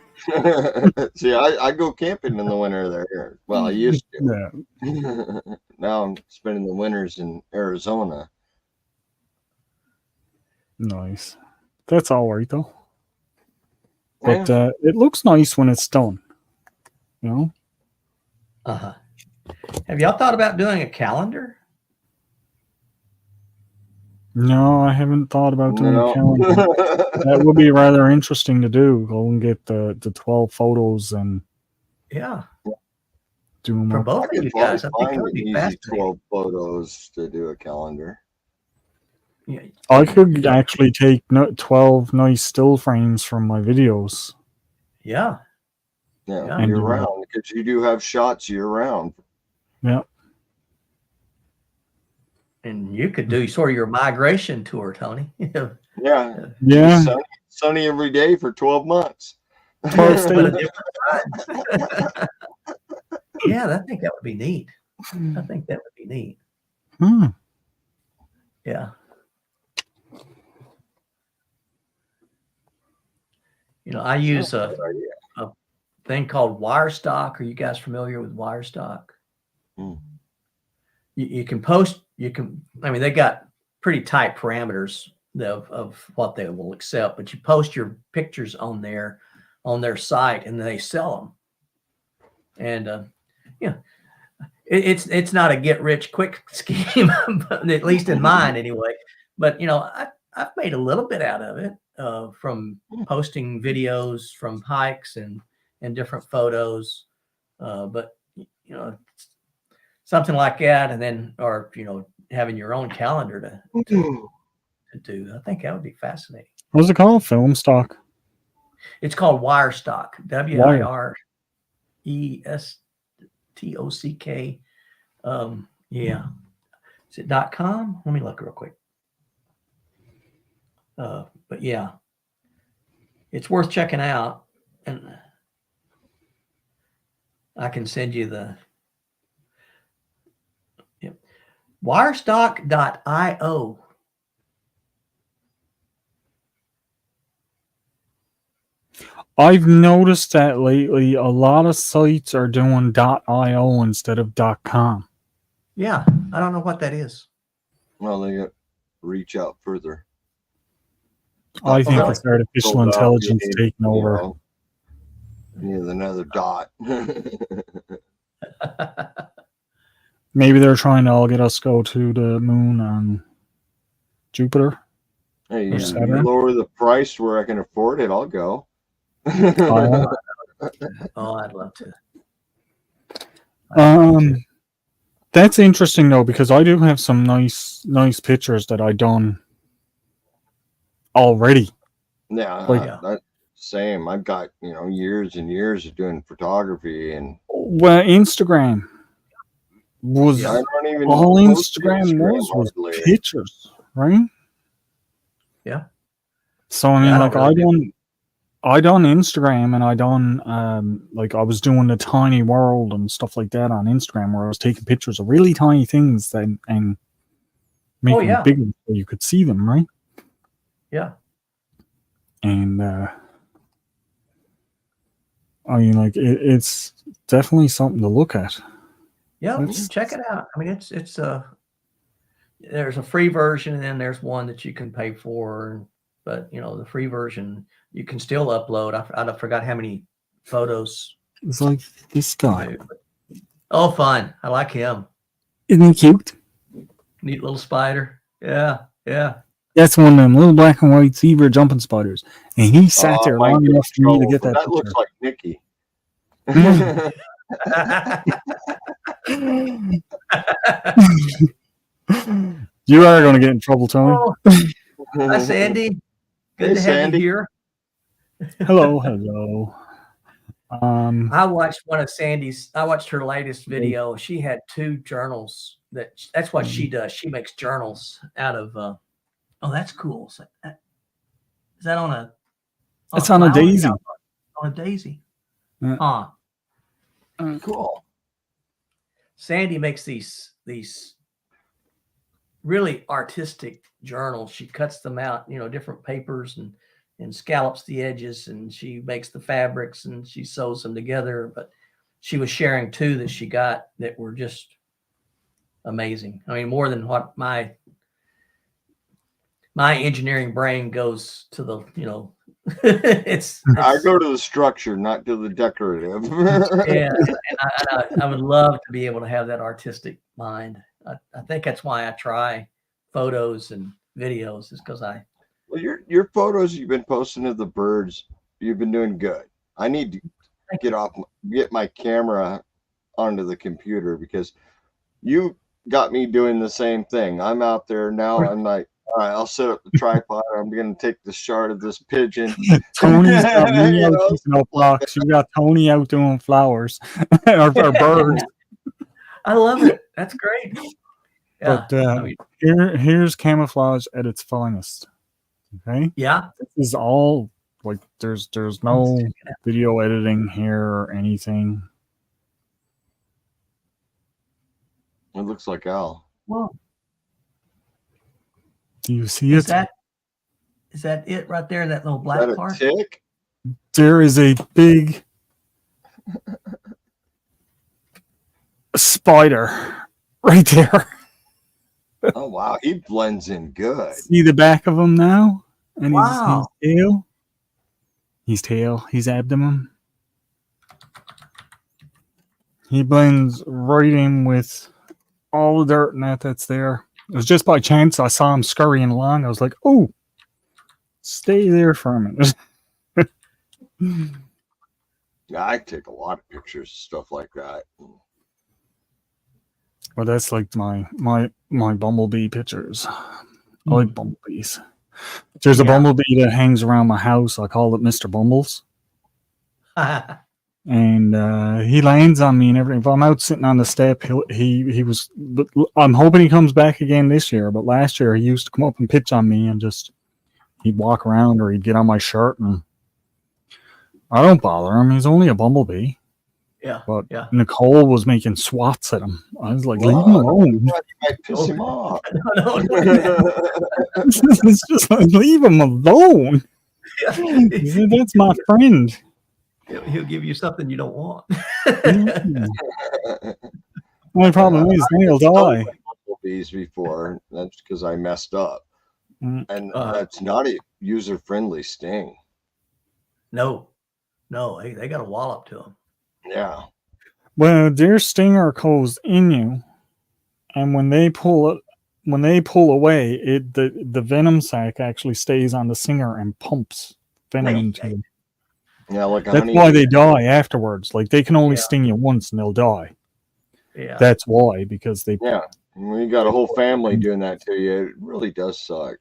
See, I go camping in the winter there. Well, I used to. Yeah. Now I'm spending the winters in Arizona. Nice. That's all right though. But Yeah. it looks nice when it's done. You know? Uh-huh. Have y'all thought about doing a calendar? No, I haven't thought about doing a No. calendar. That would be rather interesting to do. Go and get the 12 photos and Yeah. do them For up. both I of could you probably guys, I think that find would an be easy fascinating. 12 photos to do a calendar. Yeah. I could actually take 12 nice still frames from my videos. Yeah. Yeah, Yeah. year round, because you do have shots year round. Yeah. And you could do sort of your migration tour, Tony. Yeah. Yeah. Sunny every day for 12 months. 12 states. But a different time. Yeah, I think that would be neat. I think that would be neat. Hmm. Yeah. You know, I use a thing called Wirestock. Are you guys familiar with Wirestock? Mm. You can post, I mean, they got pretty tight parameters of what they will accept, but you post your pictures on their site and they sell them. And, yeah, it's not a get rich quick scheme, at least in mine anyway. But, you know, I've made a little bit out of it from posting videos from hikes and different photos. But, you know, something like that, and then, or, you know, having your own calendar to do. I think that would be fascinating. What's it called? Film stock. It's called Wirestock. WIRESTOCK. Yeah. Is it .com? Let me look real quick. But yeah, it's worth checking out, and I can send you the wirestock.io. I've noticed that lately a lot of sites are doing .io instead of .com. Yeah, I don't know what that is. Well, they got reach out further. I think really? it's artificial intelligence taking over. You need another dot. Maybe they're trying to all get us go to the moon on Jupiter. Hey, or you Saturn. lower the price where I can afford it, I'll go. Oh, I'd love to. That's interesting though, because I do have some nice pictures that I done already. Yeah, that same. I've got years and years of doing photography, and well, Instagram was I don't even all post Instagram was hardly. pictures, right? Yeah. So I mean, like I done Instagram, and I done like I was doing the tiny world and stuff like that on Instagram, where I was taking pictures of really tiny things and making them bigger so you could see them, right? Yeah. And I mean, like it's definitely something to look at. Yeah, check it out. I mean, it's there's a free version, and then there's one that you can pay for. But the free version you can still upload. I forgot how many photos. It's like this guy. Oh, fun! I like him. Isn't he cute? Neat little spider. Yeah. That's one of them little black and white zebra jumping spiders, and he sat there long enough for me to get that. That looks like Nicky. You are going to get in trouble, Tony. Oh, hi, Sandy. Good to have you here. Hello. I watched I watched her latest video. She had 2 journals. That's what she does. She makes journals out of. Oh, that's cool. Is that on a? It's on a daisy. On a daisy. Yeah. Cool. Sandy makes these really artistic journals. She cuts them out, different papers, and and scallops the edges, and she makes the fabrics and she sews them together. But she was sharing 2 that she got that were just amazing. I mean, more than what my engineering brain goes to the, it's I go to the structure, not to the decorative. yeah, and I would love to be able to have that artistic mind. I think that's why I try photos and videos, is because well, your photos you've been posting of the birds, you've been doing good. I need to get my camera onto the computer, because you got me doing the same thing. I'm out there now. I'm like, all right, I'll set up the tripod. I'm going to take the shard of this pigeon. Tony's got me out keeping up blocks. You got Tony out doing flowers or birds. I love it. That's great. Yeah, but here's camouflage at its finest. Okay. Yeah. This is all like there's no video editing here or anything. It looks like Al. Whoa. Do you see it? Is that it right there? That little black part? Is that a tick? There is a big spider right there. Oh wow, he blends in good. See the back of him now? And wow. His tail, his abdomen. He blends right in with all the dirt and that's there. It was just by chance I saw him scurrying along. I was like, oh, stay there for a minute. Yeah, I take a lot of pictures, stuff like that. Well, that's like my bumblebee pictures. I like bumblebees. There's a bumblebee that hangs around my house. I call it Mr. Bumbles. And he lands on me and everything. If I'm out sitting on the step, he was. I'm hoping he comes back again this year. But last year he used to come up and pitch on me and just he'd walk around or he'd get on my shirt, and I don't bother him. He's only a bumblebee. Yeah. But Nicole was making swats at him. I was like, leave him alone. You might piss him off. No. It's just like, leave him alone. That's my friend. He'll give you something you don't want. My problem is he'll die. Bumblebees before. That's because I messed up, and that's not a user-friendly sting. No, they got a wallop to them. Yeah. Well, their stinger goes in you, and when they pull away, the venom sac actually stays on the stinger and pumps venom into them. Yeah, like that's why they die afterwards. Like they can only sting you once and they'll die. Yeah, that's why, because they. Yeah, when you got a whole family doing that to you, it really does suck.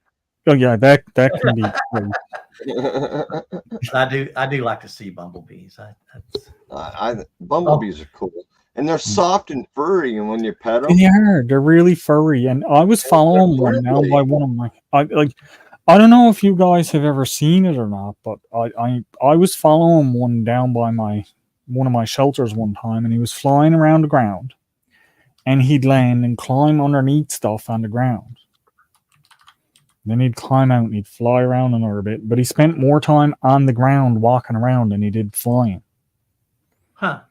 Oh yeah, that can be. I do like to see bumblebees. Bumblebees are cool, and they're soft and furry, and when you pet them, they're really furry. And I was following one now by one of my. I don't know if you guys have ever seen it or not, but I was following one down by one of my shelters one time, and he was flying around the ground, and he'd land and climb underneath stuff on the ground. Then he'd climb out and he'd fly around another bit, but he spent more time on the ground walking around than he did flying. Huh.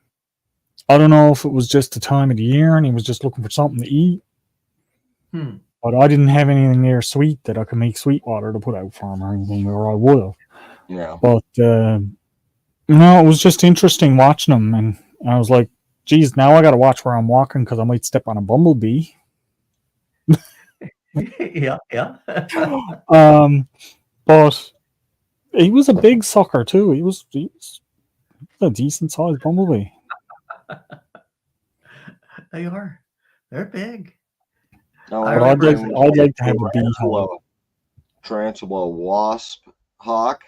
I don't know if it was just the time of the year and he was just looking for something to eat. But I didn't have anything there sweet that I could make sweet water to put out for him or anything, or I would have. Yeah. But, it was just interesting watching him. And I was like, geez, now I got to watch where I'm walking because I might step on a bumblebee. Yeah. But he was a big sucker too. He was a decent sized bumblebee. They are. They're big. No, I'd like to have a bee. Tarantula wasp hawk.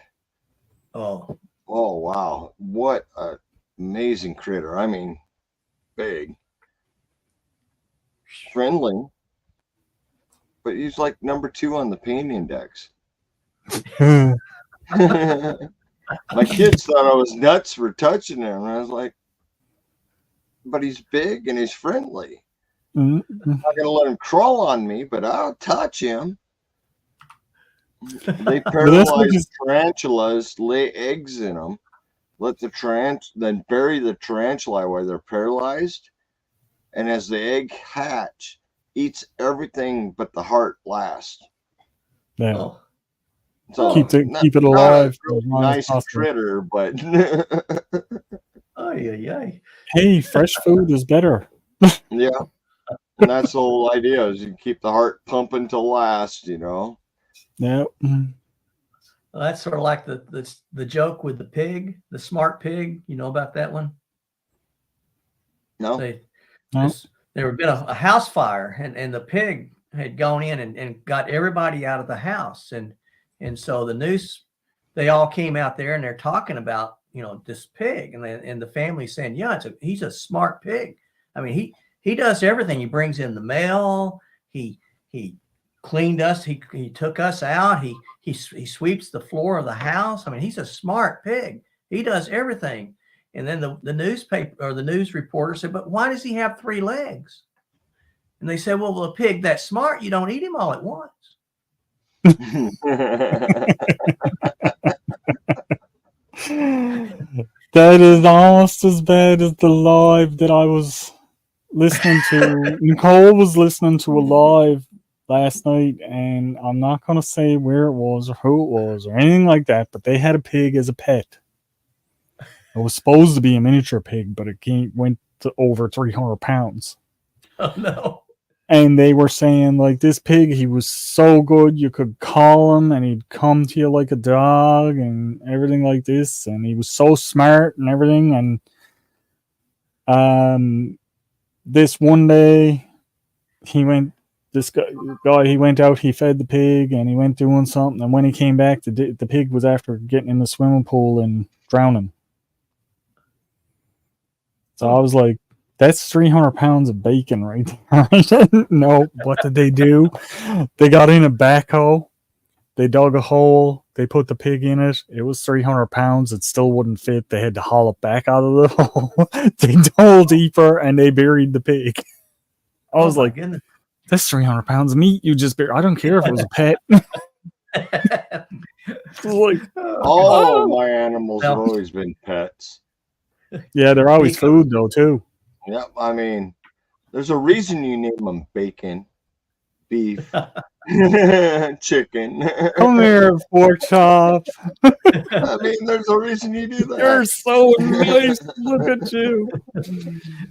Oh wow! What an amazing critter! I mean, big, friendly, but he's like number 2 on the pain index. My kids thought I was nuts for touching him, and I was like, but he's big and he's friendly. I'm not going to let him crawl on me, but I'll touch him. They paralyze tarantulas, lay eggs in them, then bury the tarantula while they're paralyzed, and as the egg hatch, eats everything but the heart last. Yeah. Oh. So keep it alive. Not a nice critter, but Oh yeah. Hey, fresh food is better. yeah. And that's the whole idea, is you keep the heart pumping till last, Yeah. Well, that's sort of like the joke with the pig, the smart pig. You know about that one? No. There had been a house fire, and the pig had gone in and got everybody out of the house, and so they all came out there and they're talking about this pig, and the family saying, yeah, he's a smart pig. I mean, he does everything. He brings in the mail. He cleaned us. He took us out. He sweeps the floor of the house. I mean, he's a smart pig. He does everything. And then the newspaper or the news reporter said, but why does he have 3 legs? And they said, well, a pig that's smart, you don't eat him all at once. That is almost as bad as the live that I was listening to. Nicole was listening to a live last night, and I'm not going to say where it was or who it was or anything like that, but they had a pig as a pet. It was supposed to be a miniature pig, but it went to over 300 pounds. Oh, no. And they were saying, like, this pig, he was so good, you could call him and he'd come to you like a dog and everything like this. And he was so smart and everything. And this one day, he went out, he fed the pig and he went doing something. And when he came back, the pig was after getting in the swimming pool and drowning. So I was like, that's 300 pounds of bacon right there. I didn't know. What did they do? They got in a backhoe. They dug a hole. They put the pig in it. It was 300 pounds. It still wouldn't fit. They had to haul it back out of the hole. They dug deeper and they buried the pig. I was like, goodness. That's 300 pounds of meat you just buried. I don't care if it was a pet. Like, all my animals have always been pets. Yeah, they're always food though too. Yep, I mean, there's a reason you name them bacon, beef, chicken. Come here, pork chop. I mean, there's a reason you do that. You're so nice. Look at you.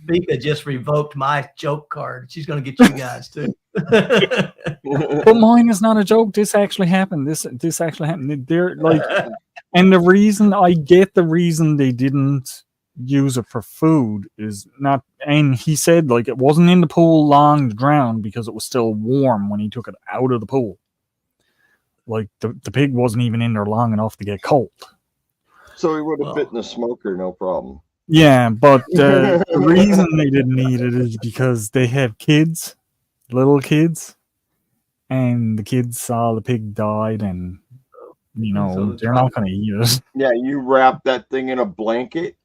Vika just revoked my joke card. She's going to get you guys too. But mine is not a joke. This actually happened. This actually happened. They're like, and the reason they didn't use it for food is not, and he said like it wasn't in the pool long to drown because it was still warm when he took it out of the pool. Like the pig wasn't even in there long enough to get cold. So he would have fit in the smoker, no problem. Yeah, but the reason they didn't eat it is because they have kids, little kids, and the kids saw the pig died, and they're not going to eat it. Yeah, you wrap that thing in a blanket.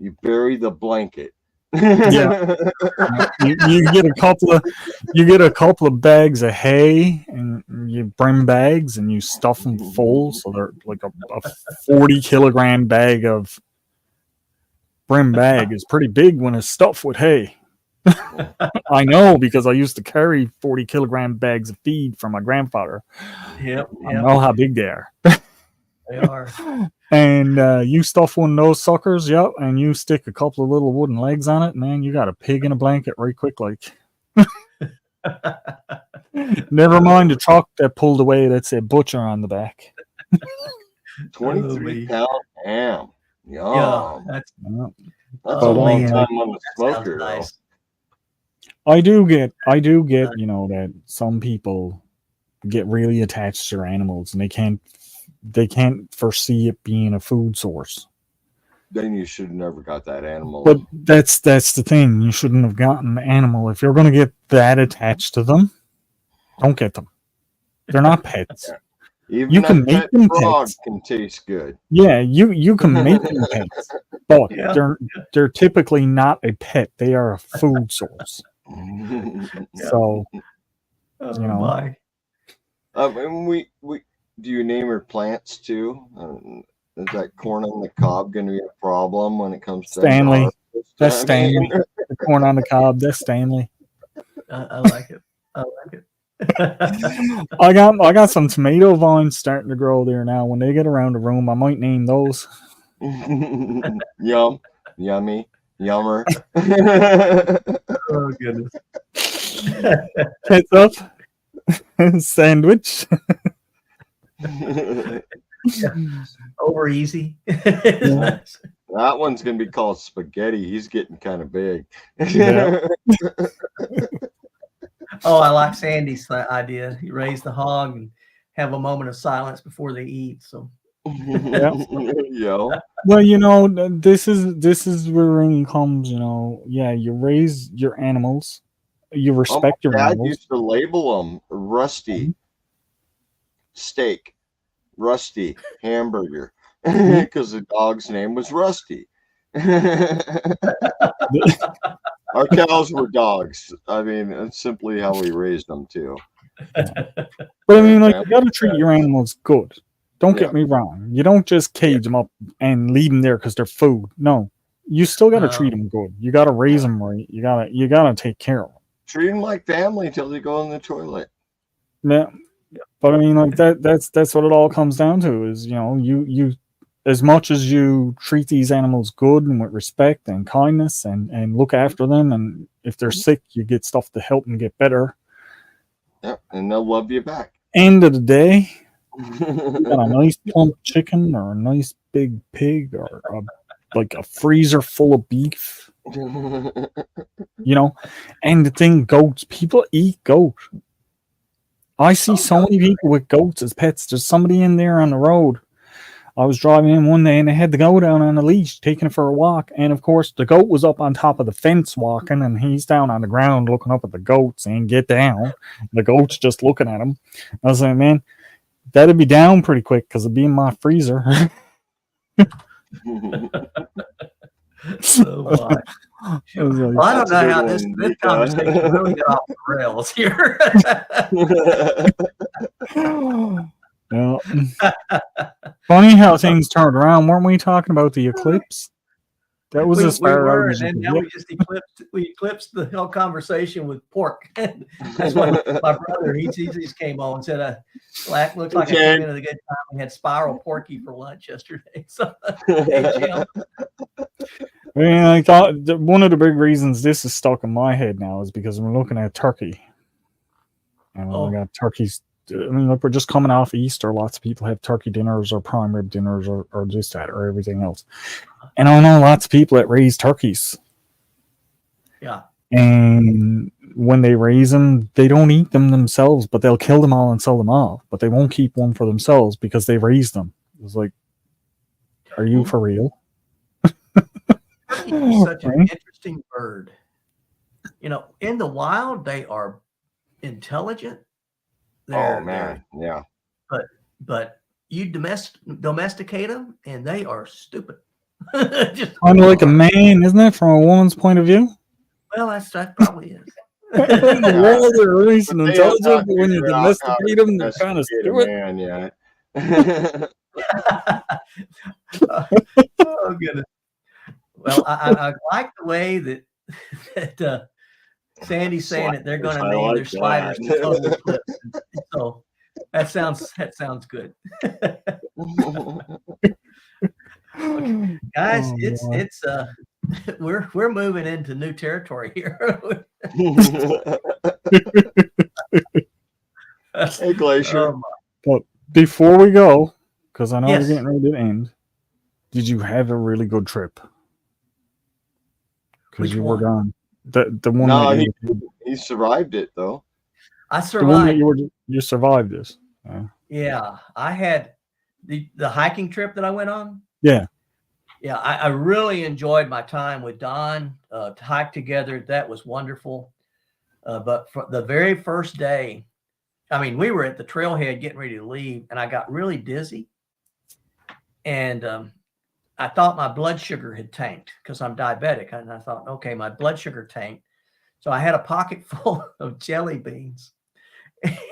You bury the blanket. Yeah, you get a couple of bags of hay, and you bring bags and you stuff them full, so they're like a 40-kilogram bag of brim bag is pretty big when it's stuffed with hay. I know because I used to carry 40-kilogram bags of feed from my grandfather. Yep. I know how big they are. They are. And you stuff one of those suckers, yep, and you stick a couple of little wooden legs on it, man, you got a pig in a blanket right quick, like. Never mind the truck that pulled away that said butcher on the back. 23-pound ham. Yum. Yeah, that's a long time on the smoker, nice. though. I do get, that some people get really attached to their animals and they can't foresee it being a food source. Then you should have never got that animal. But that's the thing. You shouldn't have gotten the animal. If you're going to get that attached to them, don't get them. They're not pets. Even you can make them pets. Can taste good. Yeah, you can make them pets, but they're typically not a pet. They are a food source. So, I mean, Do you name her plants too? Is that corn on the cob going to be a problem when it comes to Stanley. That's I Stanley. mean, The corn on the cob. That's Stanley. I like it. I like it. I got some tomato vines starting to grow there now. When they get around the room, I might name those. Yum, yummy, yummer. Oh goodness. Ketchup. Sandwich. Over easy. Yeah. That one's gonna be called spaghetti. He's getting kind of big. Yeah. Oh, I like Sandy's idea. You raise the hog and have a moment of silence before they eat. So Yo. Well, this is where it comes. Yeah, you raise your animals, you respect your Dad animals. used to label them Rusty steak, Rusty hamburger, because the dog's name was Rusty. Our cows were dogs. I mean, it's simply how we raised them too. But I mean, like, you got to treat your animals good. Don't get me wrong. You don't just cage them up and leave them there because they're food. No, you still got to treat them good. You got to raise them right. You gotta take care of them. Treat them like family till they go in the toilet. Yeah, but I mean, like that's what it all comes down to. Is you as much as you treat these animals good and with respect and kindness and look after them, and if they're sick, you get stuff to help them get better. Yep, and they'll love you back. End of the day, you got a nice plump chicken or a nice big pig or like a freezer full of beef, and the thing, goats. People eat goat. I see so many people with goats as pets. There's somebody in there on the road. I was driving in one day and they had the goat down on a leash, taking it for a walk. And of course, the goat was up on top of the fence walking, and he's down on the ground looking up at the goat saying, "Get down." The goat's just looking at him. I was like, man, that'd be down pretty quick because it'd be in my freezer. Well, I don't know how this conversation really got off the rails here. Yeah. Funny how things turned around. Weren't we talking about the eclipse? That was as far as and now we eclipsed the whole conversation with pork. That's why my brother he just came on and said, "Looks like I came in at a good time. We had spiral porky for lunch yesterday." So, hey, Jim. I mean, I thought one of the big reasons this is stuck in my head now is because we're looking at turkey, and we got turkeys. I mean, look, we're just coming off Easter. Lots of people have turkey dinners or prime rib dinners or just that or everything else. And I know lots of people that raise turkeys. Yeah. And when they raise them, they don't eat them themselves, but they'll kill them all and sell them off. But they won't keep one for themselves because they raised them. It's like, are you for real? Turkey is such an interesting bird. In the wild, they are intelligent. Yeah. But you domesticate them, and they are stupid. Just kind of like a man, isn't it? From a woman's point of view. Well, that probably is. Well, they're nice and intelligent, but when you domesticate them, they're kind of stupid. Man, yeah. Oh goodness. Well, I like the way that Sandy's saying that they're going to name their sliders Solar Eclipse. So that sounds good. Okay. Guys, it's we're moving into new territory here. Hey, Glacier. But before we go, because I know we're getting ready to end, did you have a really good trip? Because you were gone. The one. No, he survived it though. I survived. The one that you survived this. Yeah, I had the hiking trip that I went on. Yeah. Yeah, I really enjoyed my time with Don to hike together. That was wonderful. But for the very first day, I mean, we were at the trailhead getting ready to leave, and I got really dizzy. And I thought my blood sugar had tanked because I'm diabetic. And I thought, okay, my blood sugar tanked. So I had a pocket full of jelly beans,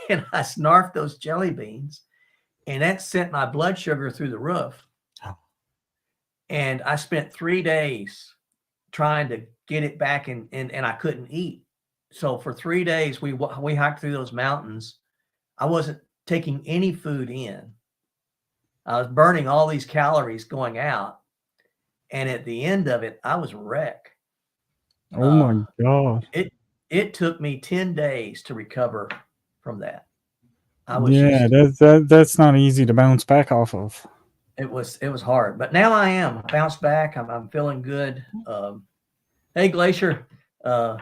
and I snarfed those jelly beans. and that sent my blood sugar through the roof. And I spent 3 days trying to get it back, and I couldn't eat. So for 3 days, we hiked through those mountains. I wasn't taking any food in. I was burning all these calories going out. And at the end of it, I was a wreck. Oh my God. It took me 10 days to recover from that. That's not easy to bounce back off of. It was hard, but now I am bounced back. I'm feeling good. Hey, Glacier, yeah,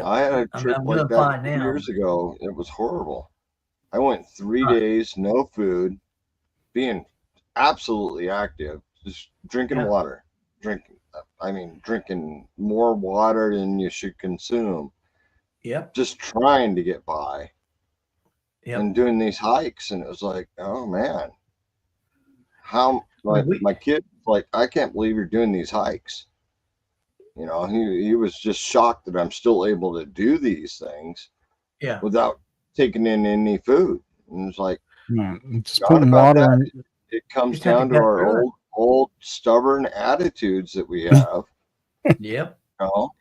I had a trip I'm like doing that fine 2 now. years ago. It was horrible. I went 3 days, no food, being absolutely active, just drinking water, drinking more water than you should consume. Yep. Just trying to get by. Yep. And doing these hikes, and it was like, oh man, how my kid, like, I can't believe you're doing these hikes. You know, he was just shocked that I'm still able to do these things without taking in any food. And it's like, just putting water in. It comes down to our old stubborn attitudes that we have. Yep. No.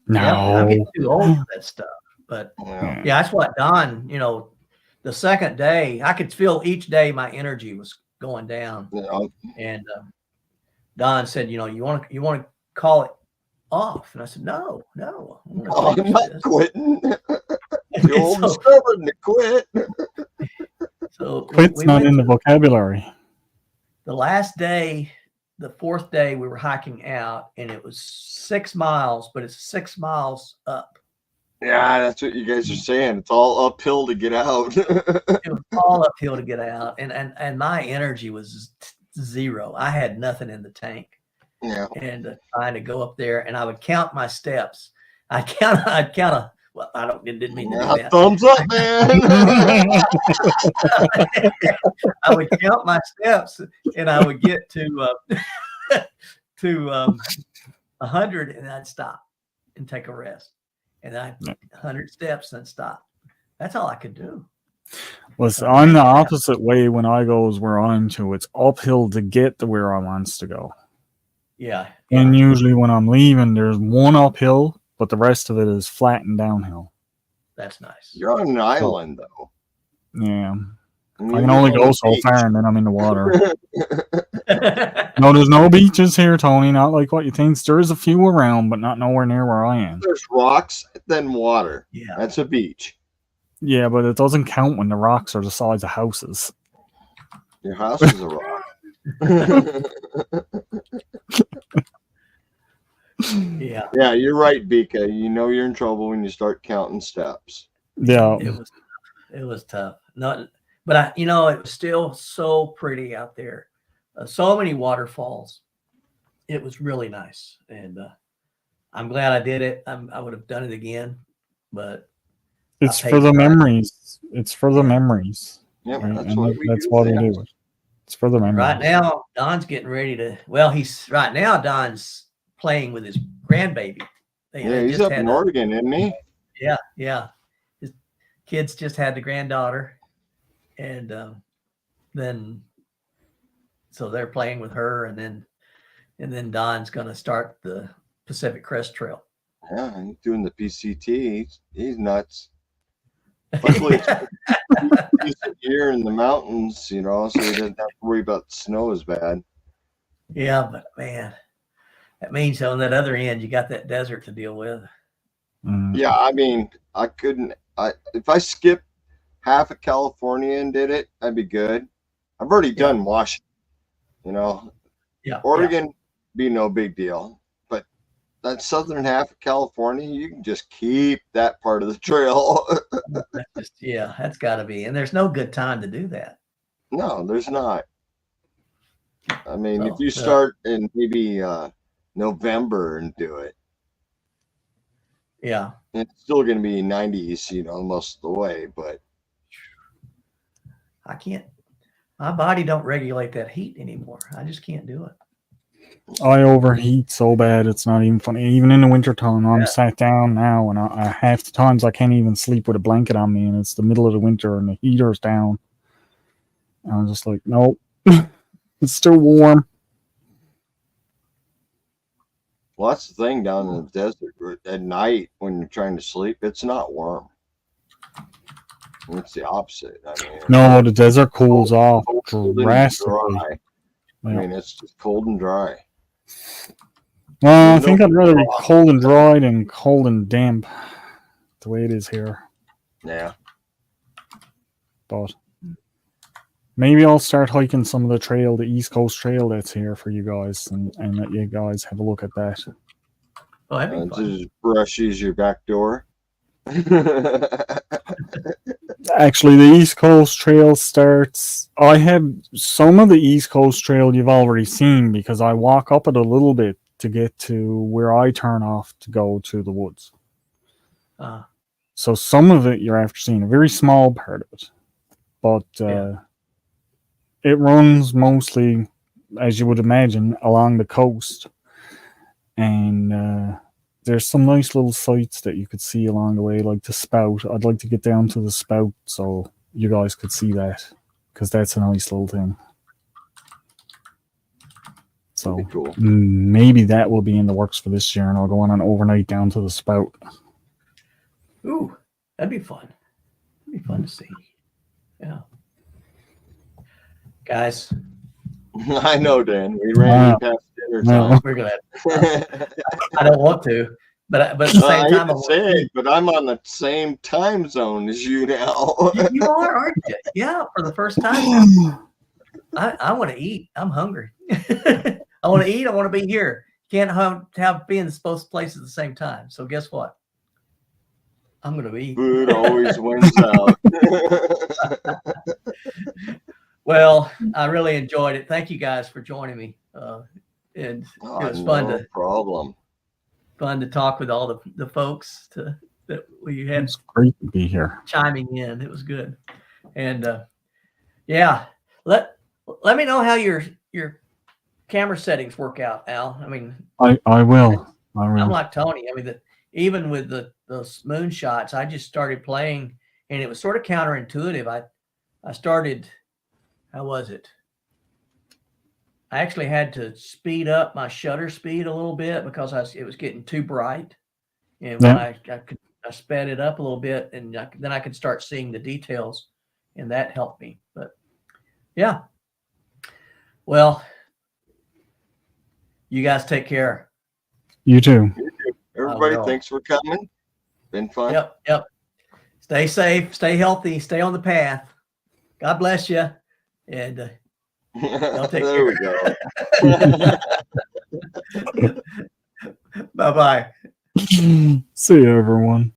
I'm getting too old for that stuff. But yeah, that's what Don, the second day, I could feel each day my energy was going down. And Don said, you want to call it off? And I said, no, I'm not quitting. You're old and stubborn to quit. So quit's not in the vocabulary. The last day, the fourth day, we were hiking out, and it was 6 miles, but it's 6 miles up. Yeah, that's what you guys are saying. It's all uphill to get out. It was all uphill to get out, and my energy was zero. I had nothing in the tank. Yeah. And trying to go up there, and I would count my steps. I'd count. Well, didn't mean to do that. Thumbs up, man. I would count my steps, and I would get to 100, and I'd stop and take a rest. And 100 steps and stop. That's all I could do. Well, I'm the opposite way when I goes where I'm to. It's uphill to get to where I wants to go. Yeah. And usually when I'm leaving, there's one uphill, but the rest of it is flat and downhill. That's nice. You're on an island, though. Yeah. I can only go so far, and then I'm in the water. No, there's no beaches here, Tony. Not like what you think. There is a few around, but not nowhere near where I am. There's rocks, then water. Yeah. That's a beach. Yeah, but it doesn't count when the rocks are the size of houses. Your house is a rock. Yeah. Yeah, you're right, Bika. You know you're in trouble when you start counting steps. Yeah. It was tough. But it was still so pretty out there. So many waterfalls. It was really nice. And I'm glad I did it. I would have done it again, but it's for the memories. It's for the memories. Yeah, right? that's what we do. It's for the memories. Right now, Don's getting ready to. Well, Don's playing with his grandbaby. He's up in Oregon, isn't he? Yeah. His kids just had the granddaughter, and then so they're playing with her, and then Don's going to start the Pacific Crest Trail. Yeah, he's doing the PCT. He's nuts. Luckily, it's a year in the mountains, so he doesn't have to worry about the snow as bad. Yeah, but man, that means on that other end, you got that desert to deal with. Yeah, I mean, I couldn't. If I skipped half of California and did it, I'd be good. I've already done Washington. Oregon be no big deal, but that southern half of California, you can just keep that part of the trail. That's got to be. And there's no good time to do that. No, there's not. I mean, if you start in maybe November and do it, it's still going to be 90s, most of the way. But I can't. My body don't regulate that heat anymore. I just can't do it. I overheat so bad it's not even funny. Even in the wintertime, I'm sat down now, and I half the times I can't even sleep with a blanket on me, and it's the middle of the winter, and the heater's down. And I'm just like, nope, it's still warm. Well, that's the thing down in the desert. At night, when you're trying to sleep, it's not warm. It's the opposite. I mean, No, the desert cools off cold and drastically. dry. Yeah. I mean, it's just cold and dry. Well, I think I'd rather be cold and dry than cold and damp, the way it is here. Yeah. But maybe I'll start hiking some of the trail, the East Coast Trail that's here for you guys, and let you guys have a look at that. Oh, that'd be fun. Just brushes your back door. Actually, the East Coast Trail starts. I have some of the East Coast Trail you've already seen because I walk up it a little bit to get to where I turn off to go to the woods. So some of it you're after seeing, a very small part of it. But it runs mostly, as you would imagine, along the coast. And there's some nice little sights that you could see along the way, like the spout. I'd like to get down to the spout so you guys could see that, because that's a nice little thing. So cool. Maybe that will be in the works for this year, and I'll go on an overnight down to the spout. Ooh, that'd be fun. That'd be fun to see. Yeah. Guys. I know, Dan. We ran past dinner time. We're glad. I don't want to, but at the same time, but I'm on the same time zone as you now. You are, aren't you? Yeah, for the first time. I want to eat. I'm hungry. I want to eat. I want to be here. Can't be in both places at the same time. So guess what? I'm going to eat. Food always wins out. Well, I really enjoyed it. Thank you guys for joining me. And it was fun fun to talk with all the folks that we had. It's great to be here. Chiming in. It was good. And yeah, let me know how your camera settings work out, Al. I mean, I will. I'm like Tony. I mean, even with the moon shots, I just started playing, and it was sort of counterintuitive. I started. How was it? I actually had to speed up my shutter speed a little bit because it was getting too bright, and when I sped it up a little bit, and then I could start seeing the details, and that helped me. But yeah, well, you guys take care. You too. Everybody, thanks for coming. Been fun. Yep. Stay safe, stay healthy, stay on the path. God bless you. And I'll take there care. We go. Bye-bye. See you, everyone.